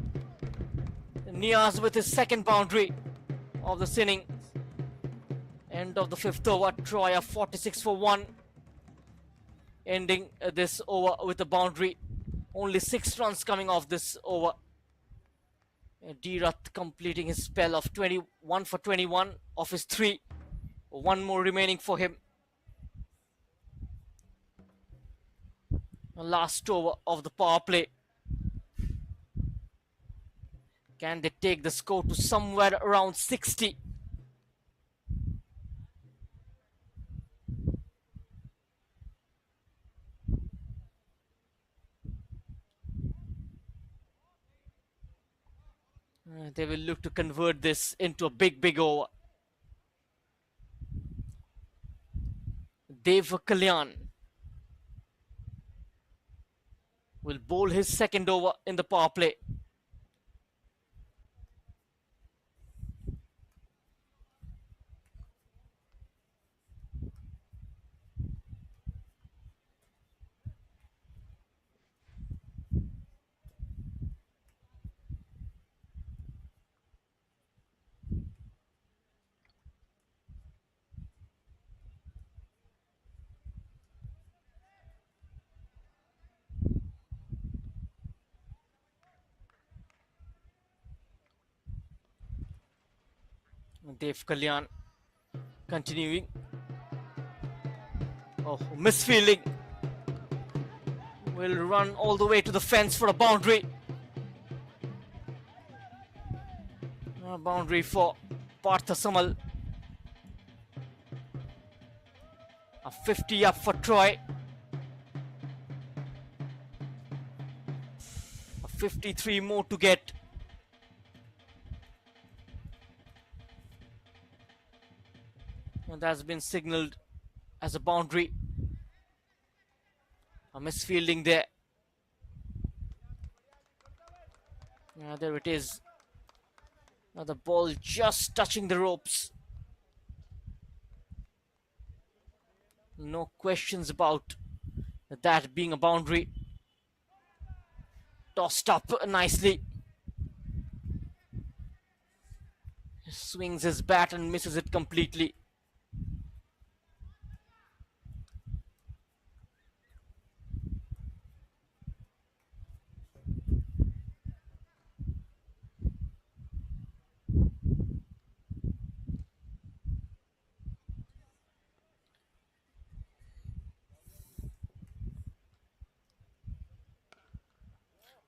Niaz with his second boundary of this inning. End of the fifth over. Troy a 46 for 1. Ending this over with a boundary. Only 6 runs coming off this over. D-Rath completing his spell of 21 for 21 of his 3. One more remaining for him. Last over of the power play. Can they take the score to somewhere around 60? They will look to convert this into a big over. Dev Kalyan will bowl his second over in the power play. Dev Kalyan continuing. Oh, misfielding. Will run all the way to the fence for a boundary. A boundary for Partha Samal. A 50 up for Troy. A 53 more to get. And that's been signaled as a boundary. A misfielding there. Yeah, there it is. Now the ball just touching the ropes. No questions about that being a boundary. Tossed up nicely. Swings his bat and misses it completely.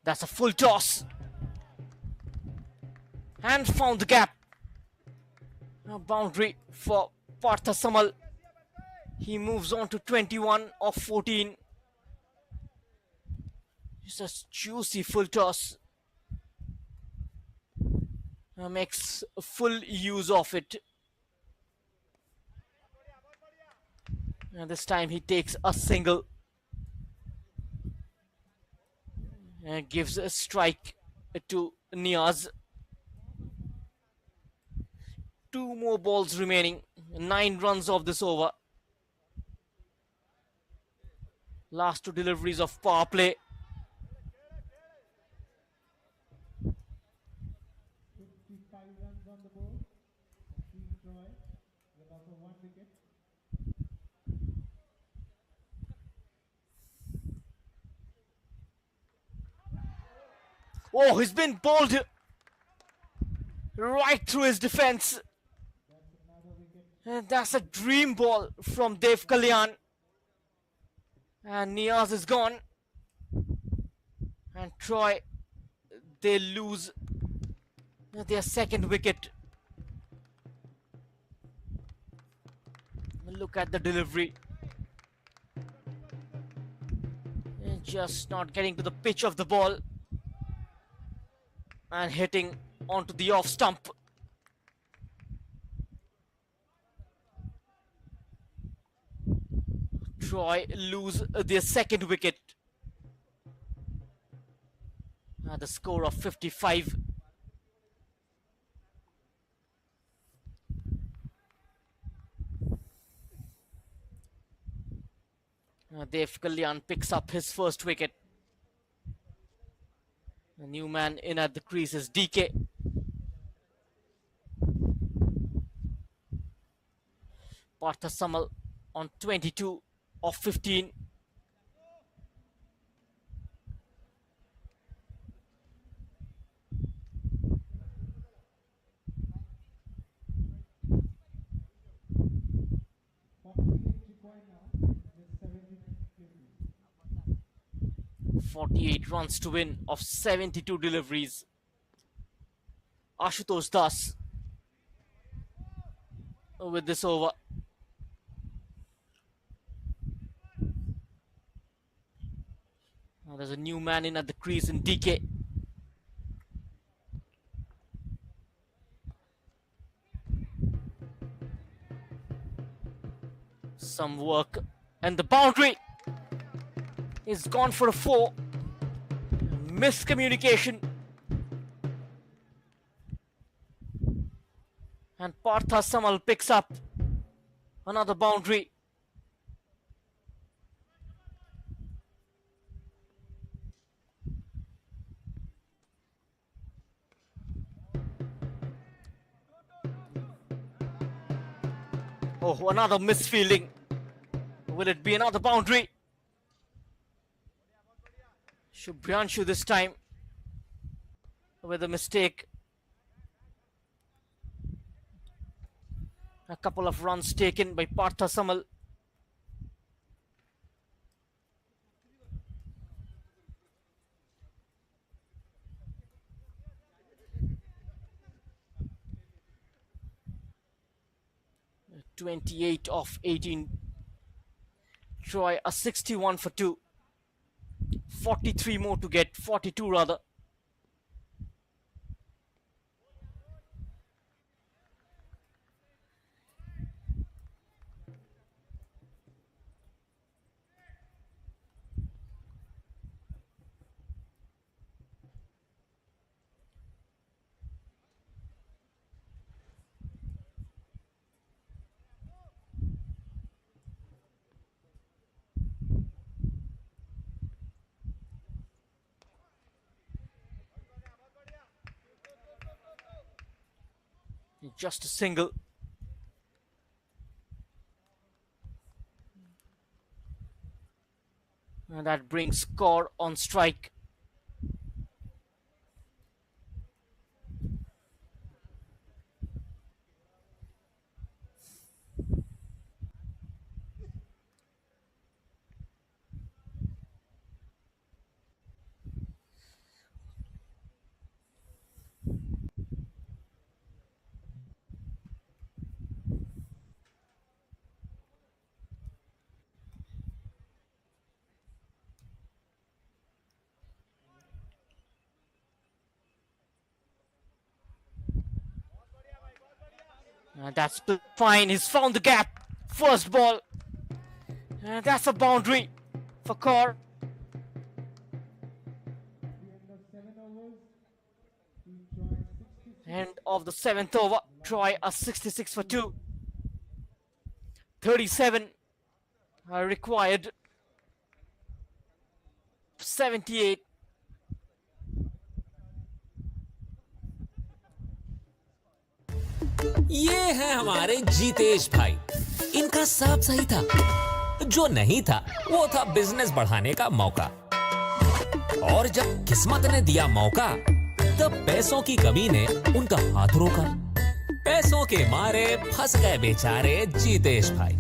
That's a full toss. And found the gap. A boundary for Partha Samal. He moves on to 21 of 14. It's a juicy full toss. Makes full use of it. And this time he takes a single. And gives a strike to Niaz. 2 more balls remaining. 9 runs of this over. Last 2 deliveries of power play. 55 runs on the board. Team Troy with also 1 wicket. Oh, he's been bowled right through his defense. And that's a dream ball from Dev Kalyan. And Niaz is gone. And Troy, they lose their second wicket. Look at the delivery. Just not getting to the pitch of the ball. And hitting onto the off stump. Troy lose their second wicket. The score of 55. Dev Kalyan picks up his first wicket. A new man in at the crease is DK. Partha Samal on 22 of 15. Now with 48 runs to win of 72 deliveries. Ashutosh Das with this over. Now there's a new man in at the crease in DK. Some work, and the boundary is gone for a 4. Miscommunication. And Partha Samal picks up another boundary. Oh, another misfielding. Will it be another boundary? Shubhranshu this time with a mistake. A couple of runs taken by Partha Samal. Uh, 28 of 18. Troy a 61 for 2. 43 more to get, 42 rather. Just a single. And that brings score on strike. And that's fine. He's found the gap. First ball. And that's a boundary for Kaur. End of the 7th over. Troy a 66 for 2. 37 are required. 78. ये है हमारे जीतेश भाई। इनका सब सही था। जो नहीं था वो था बिजनेस बढ़ाने का मौका। और जब किस्मत ने दिया मौका तब पैसों की कमी ने उनका हाथ रोका। पैसों के मारे फंस गए बेचारे जीतेश भाई।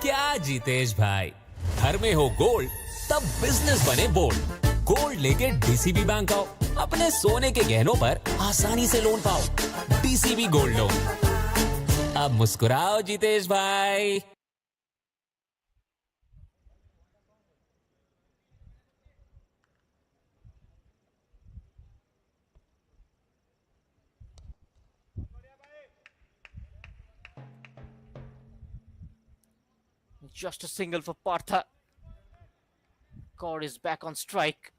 क्या जीतेश भाई, घर में हो गोल्ड तब बिजनेस बने बोल्ड। गोल्ड लेके डीसीबी बैंक आओ, अपने सोने के गहनों पर आसानी से लोन पाओ। DCB gold loan. अब मुस्कुराओ जीतेश भाई। Just a single for Partha. Kaur is back on strike.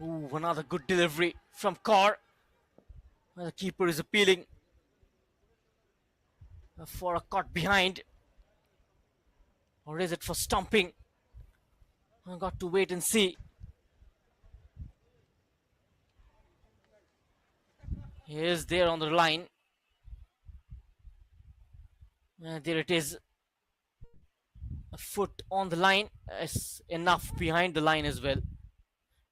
Ooh, another good delivery from Kaur. The keeper is appealing for a cut behind. Or is it for stumping? I got to wait and see. He is there on the line. There it is. A foot on the line is enough behind the line as well.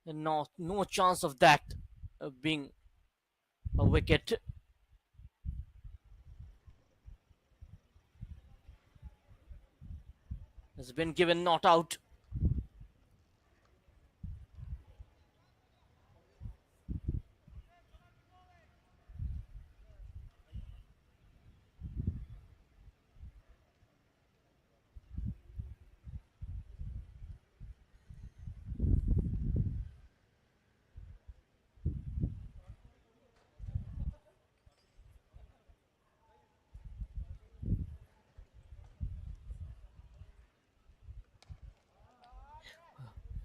And no chance of that being a wicket. Has been given not out.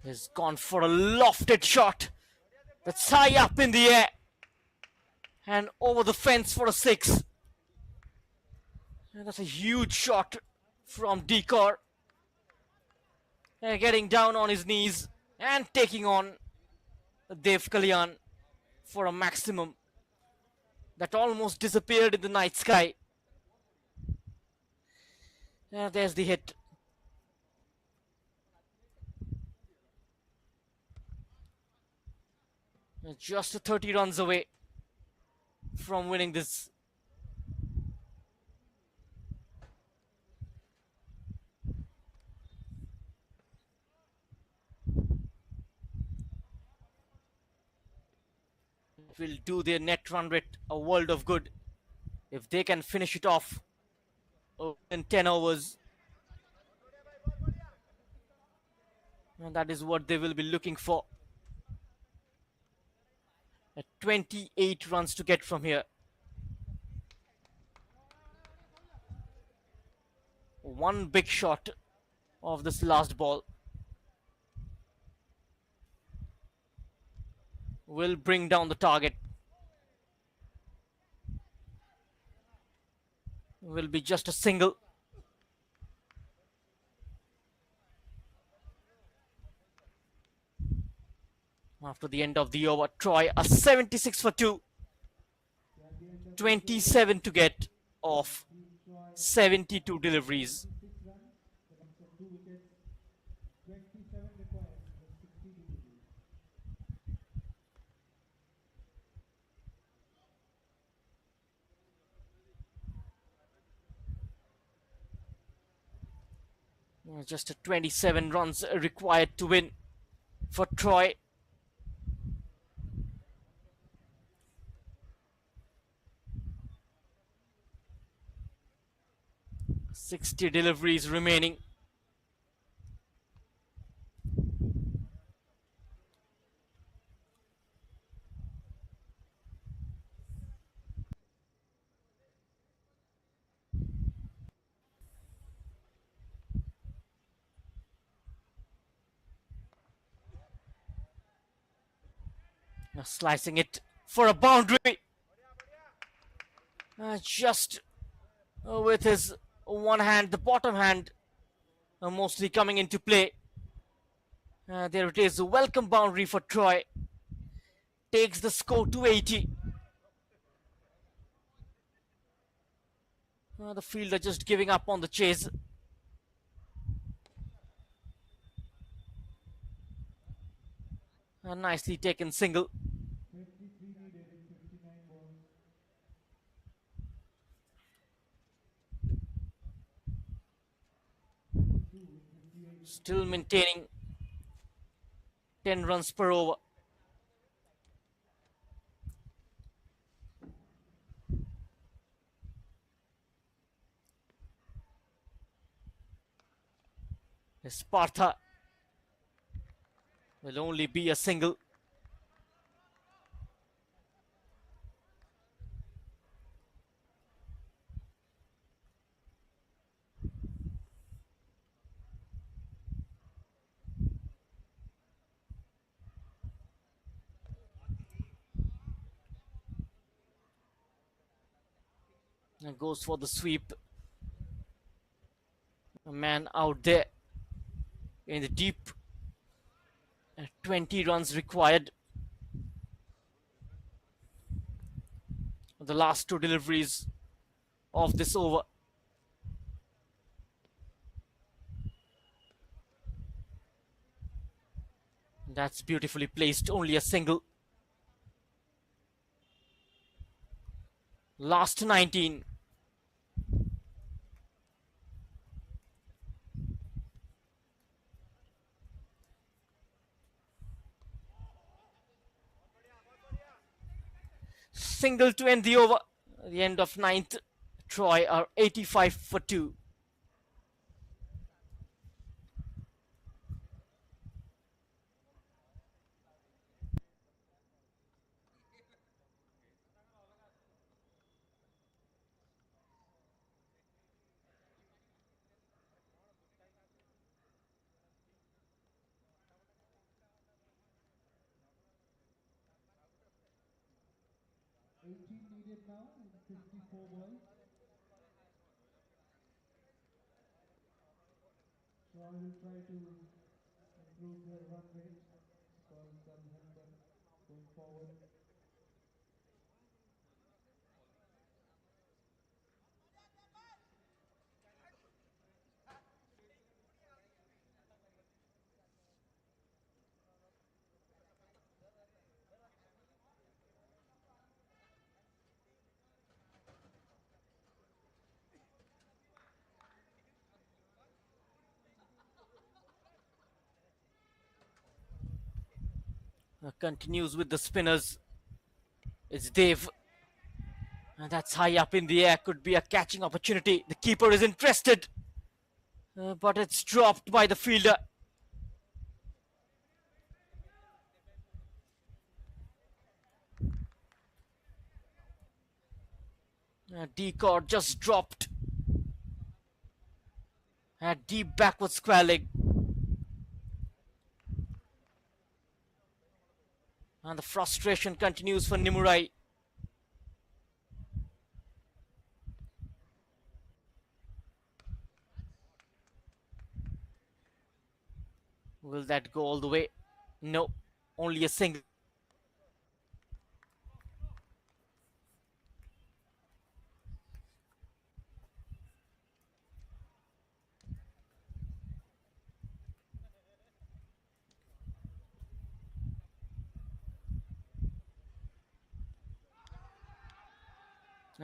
He's gone for a lofted shot. That's high up in the air. And over the fence for a 6. And that's a huge shot from Dekar. Getting down on his knees and taking on Dev Kalyan for a maximum that almost disappeared in the night sky. There's the hit. Just 30 runs away from winning this. It will do their net run rate a world of good if they can finish it off in 10 overs. And that is what they will be looking for. 28 runs to get from here. One big shot of this last ball will bring down the target. Will be just a single. After the end of the over, Troy a 76 for 2. 27 to get off 72 deliveries. Just 27 runs required to win for Troy. "60 deliveries remaining. Now slicing it for a boundary. Just with his one hand, the bottom hand mostly coming into play. There it is, a welcome boundary for Troy. Takes the score to 80. The fielder just giving up on the chase. A nicely taken single. Still maintaining 10 runs per over. Sparta will only be a single. And goes for the sweep. A man out there in the deep. 20 runs required. The last two deliveries of this over. That's beautifully placed. Only a single. Last 19. Single to end the over. At the end of ninth, Troy are 85 for 2. Needed now in 54 balls. Troy will try to improve their run rate because that will help them going forward. Continues with the spinners. It's Dev. And that's high up in the air. Could be a catching opportunity. The keeper is interested. But it's dropped by the fielder. D-cord just dropped. At deep backward square leg. And the frustration continues for Nimurai. Will that go all the way? No, only a single.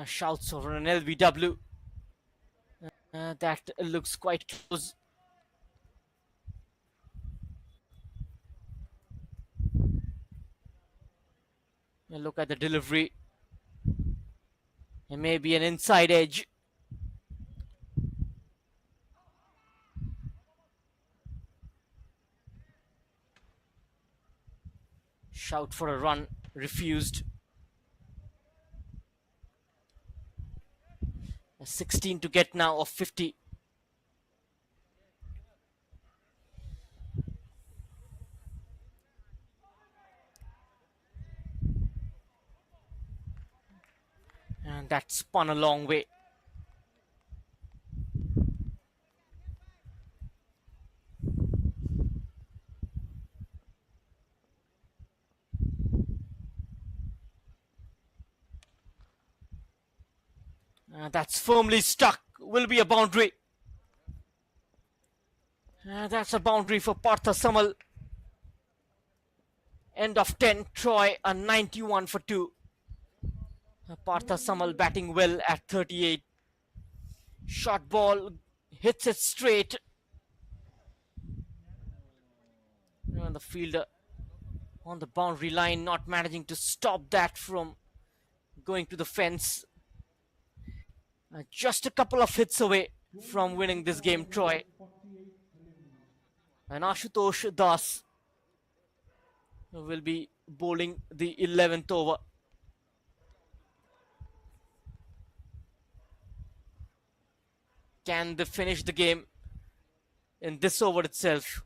Shouts over an LBW. That looks quite close. Look at the delivery. And maybe an inside edge. Shout for a run. Refused. 16 to get now of 50. And that spun a long way. That's firmly stuck. Will be a boundary. That's a boundary for Partha Samal. End of 10. Troy a 91 for 2. Partha Samal batting well at 38. Short ball hits it straight. And the fielder on the boundary line not managing to stop that from going to the fence. Just a couple of hits away from winning this game, Troy. And Ashutosh Das will be bowling the 11th over. Can they finish the game in this over itself?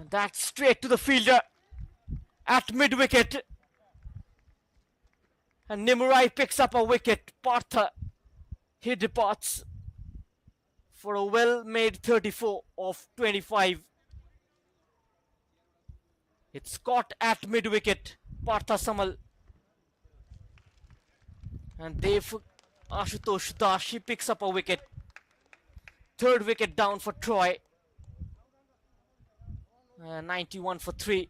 That's straight to the fielder at mid-wicket. And Nimurai picks up a wicket. Partha, he departs for a well-made 34 of 25. It's caught at mid-wicket. Partha Samal. And Ashutosh Das, he picks up a wicket. Third wicket down for Troy. 91 for 3.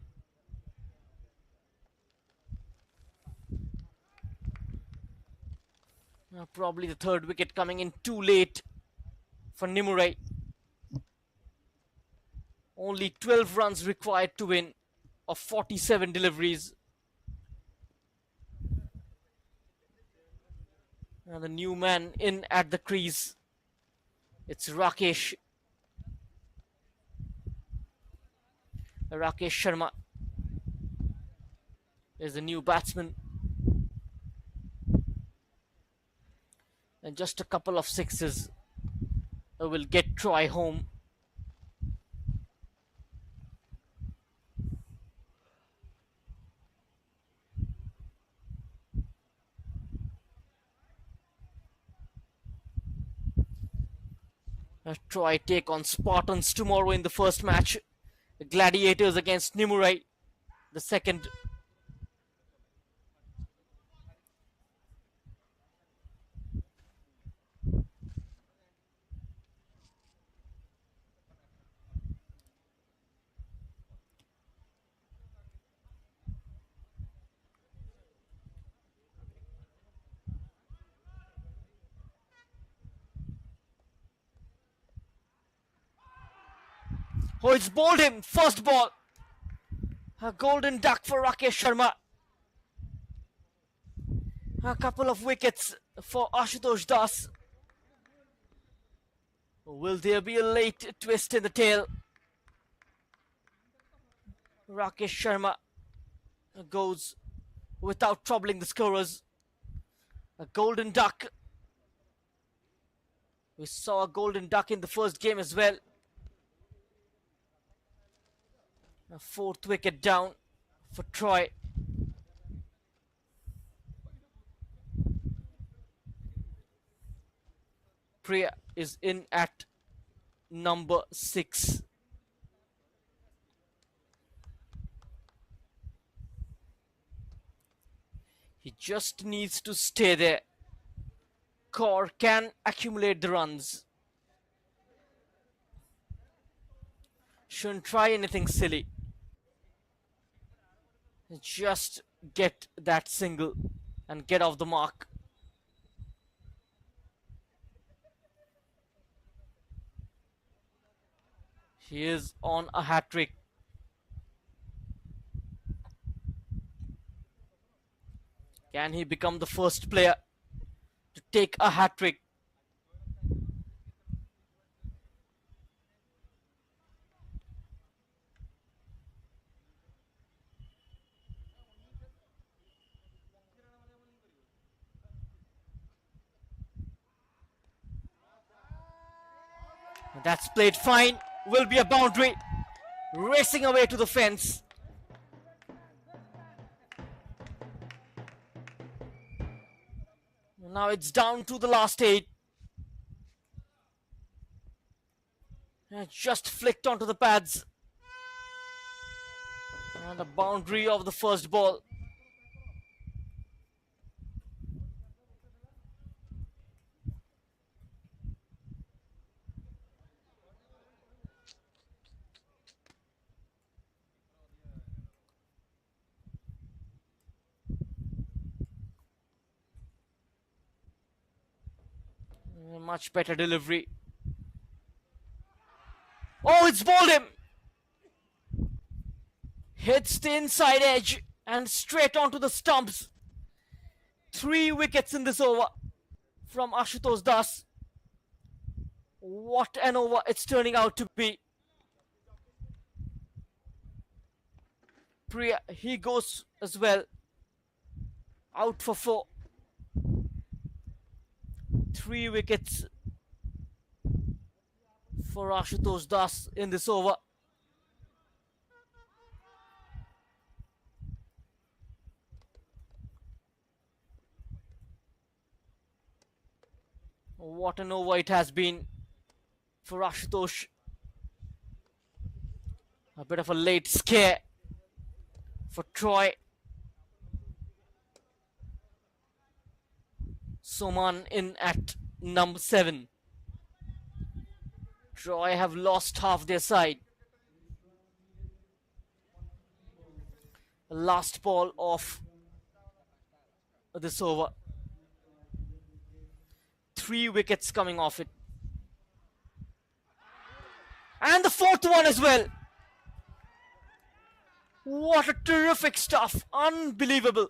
Probably the third wicket coming in too late for Nimurai. Only 12 runs required to win of 47 deliveries. And the new man in at the crease. It's Rakesh. Rakesh Sharma is the new batsman. And just a couple of sixes will get Troy home. Troy take on Spartans tomorrow in the first match. The Gladiators against Nimurai, the second. Oh, it's bowled him. First ball. A golden duck for Rakesh Sharma. A couple of wickets for Ashutosh Das. Will there be a late twist in the tail? Rakesh Sharma goes without troubling the scorers. A golden duck. We saw a golden duck in the first game as well. A fourth wicket down for Troy. Priya is in at number 6. He just needs to stay there. Kaur can accumulate the runs. Shouldn't try anything silly. Just get that single and get off the mark. He is on a hat-trick. Can he become the first player to take a hat-trick? That's played fine. Will be a boundary. Racing away to the fence. Now it's down to the last 8. And just flicked onto the pads. And a boundary of the first ball. Much better delivery. Oh, it's bowled him. Hits the inside edge and straight onto the stumps. 3 wickets in this over from Ashutosh Das. What an over it's turning out to be. Priya, he goes as well. Out for 4. 3 wickets for Ashutosh Das in this over. What an over it has been for Ashutosh. A bit of a late scare for Troy. Soman in at number 7. Troy have lost half their side. Last ball of this over. 3 wickets coming off it. And the 4th one as well. What a terrific stuff. Unbelievable.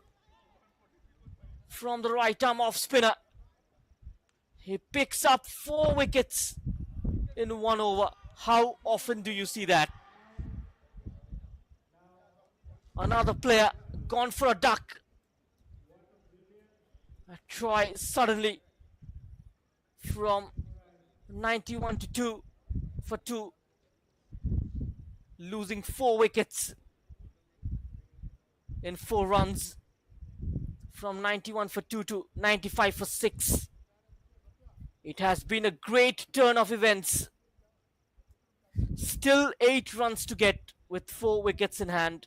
From the right arm off spinner. He picks up 4 wickets in 1 over. How often do you see that? Another player gone for a duck. Troy suddenly from 91 to 2 for 2. Losing 4 wickets in 4 runs. From 91 for 2 to 95 for 6. It has been a great turn of events. Still 8 runs to get with 4 wickets in hand.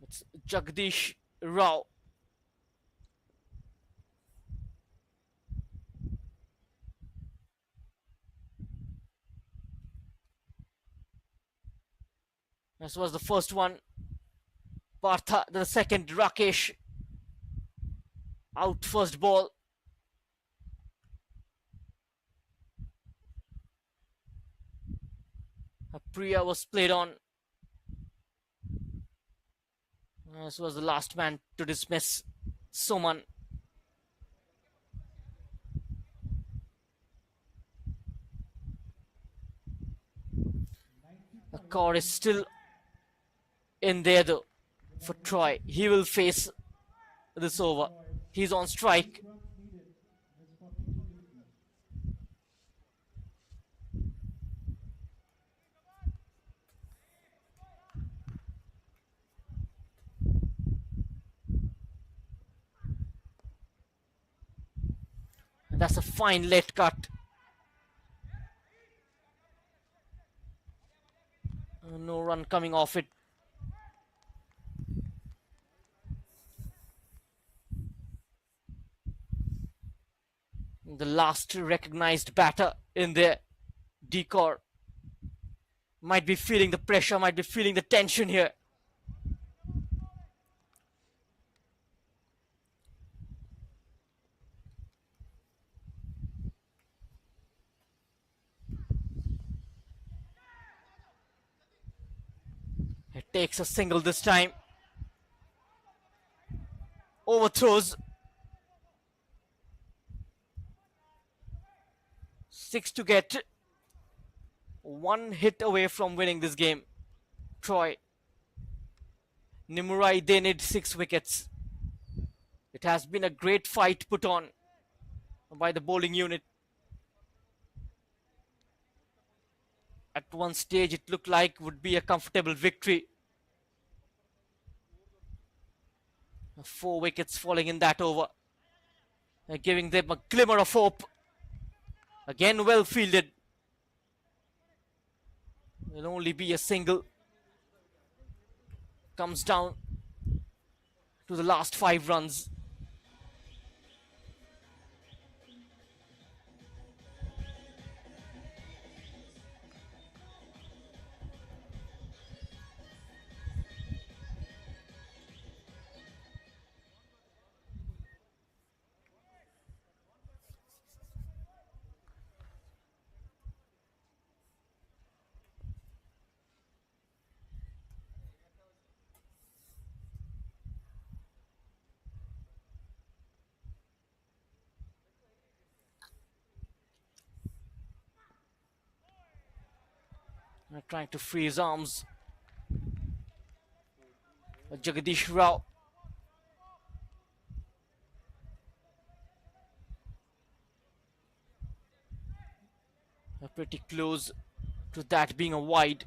It's Jagdish Rao. This was the first one. Partha, the second. Rakesh out first ball. Priya was played on. This was the last man to dismiss Soman. The core is still in there though for Troy. He will face this over. He's on strike. And that's a fine late cut. No run coming off it. The last recognized batter in there, Decor, might be feeling the pressure, might be feeling the tension here. It takes a single this time. Overthrows. 6 to get. 1 hit away from winning this game. Troy. Nimurai, they need 6 wickets. It has been a great fight put on by the bowling unit. At one stage it looked like would be a comfortable victory. 4 wickets falling in that over, giving them a glimmer of hope. Again well fielded. Will only be a single. Comes down to the last 5 runs. Trying to free his arms. Jagdish Rao. Pretty close to that being a wide.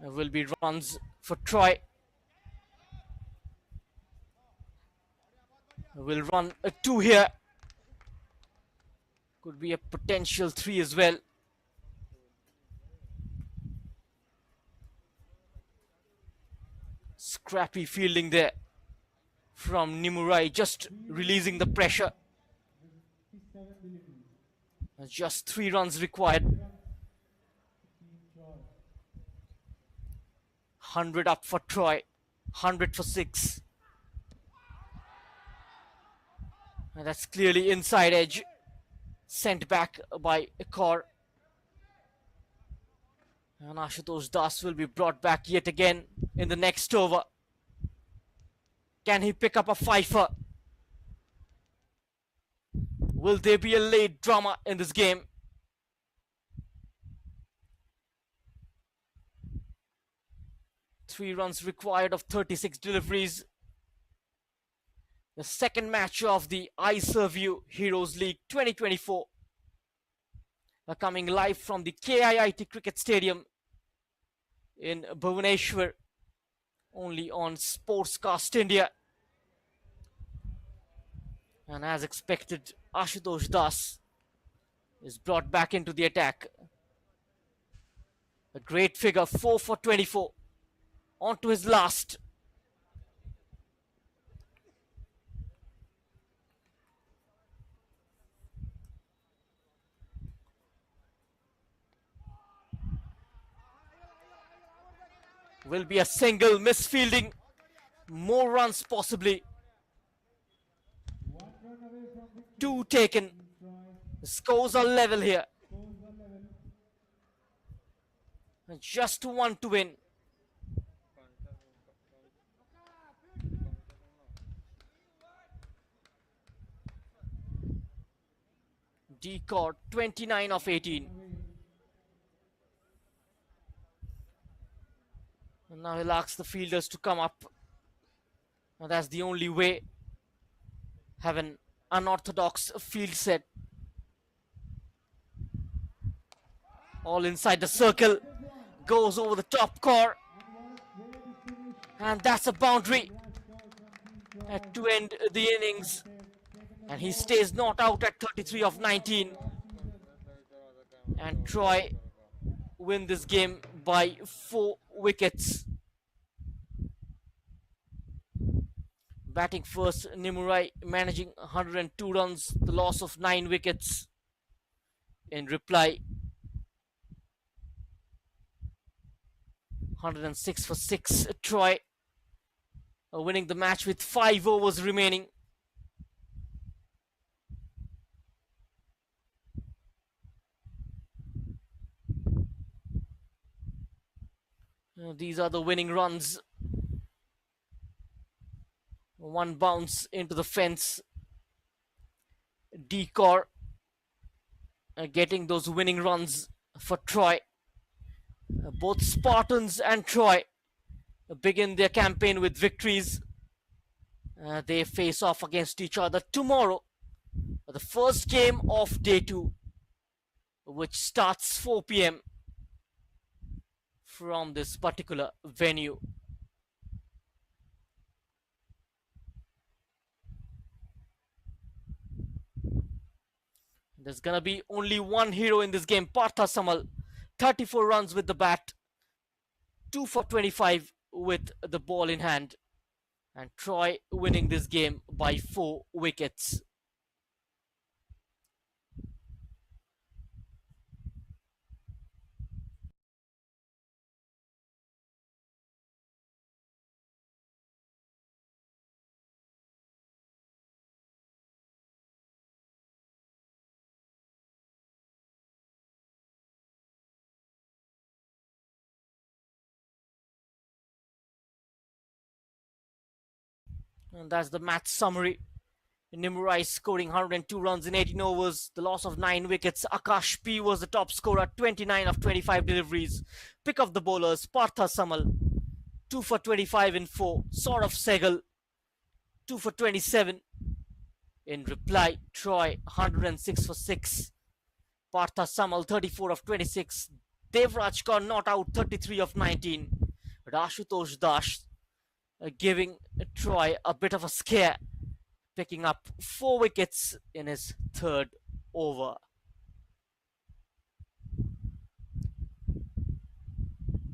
Will be runs for Troy. Will run a 2 here. Could be a potential 3 as well. Scrappy fielding there from Nimurai, just releasing the pressure. Just 3 runs required. 100 up for Troy, 100 for 6. And that's clearly inside edge, sent back by Kaur. And Ashutosh Das will be brought back yet again in the next over. Can he pick up a fifer? Will there be a late drama in this game? Three runs required of 36 deliveries. The second match of the Iserveu Heroes League 2024. Coming live from the KIIT Cricket Stadium in Bhubaneswar, only on Sportscast India. And as expected, Ashutosh Das is brought back into the attack. A great figure, 4 for 24. On to his last. Will be a single, misfielding, more runs possibly. 2 taken. The scores are level here. And just 1 to win. Decor 29 of 18. And now he'll ask the fielders to come up. And that's the only way. Have an unorthodox field set. All inside the circle. Goes over the top core. And that's a boundary. To end the innings. And he stays not out at 33 of 19. And Troy win this game by 4 wickets. Batting first, Nimurai managing 102 runs, the loss of 9 wickets. In reply, 106 for 6. Troy winning the match with 5 overs remaining. These are the winning runs. 1 bounce into the fence. Decor getting those winning runs for Troy. Both Spartans and Troy begin their campaign with victories. They face off against each other tomorrow. The first game of day 2, which starts 4 p.m. from this particular venue. There's gonna be only one hero in this game, Partha Samal. 34 runs with the bat, 2 for 25 with the ball in hand. And Troy winning this game by 4 wickets. And that's the match summary. Nimurai scoring 102 runs in 18 overs. The loss of 9 wickets. Akash P was the top scorer, 29 of 25 deliveries. Pick of the bowlers, Partha Samal, 2 for 25 in 4. Saurav Sehgal, 2 for 27. In reply, Troy, 106 for 6. Partha Samal, 34 of 26. Devraj Kaur not out, 33 of 19. Rashutosh Das giving Troy a bit of a scare, picking up 4 wickets in his third over.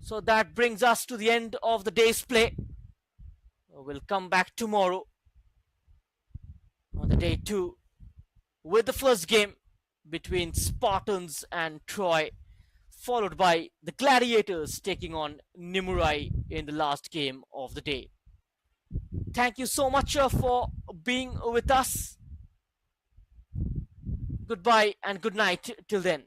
So that brings us to the end of the day's play. We'll come back tomorrow on the day 2 with the first game between Spartans and Troy, followed by the Gladiators taking on Nimurai in the last game of the day. Thank you so much for being with us. Goodbye and good night till then.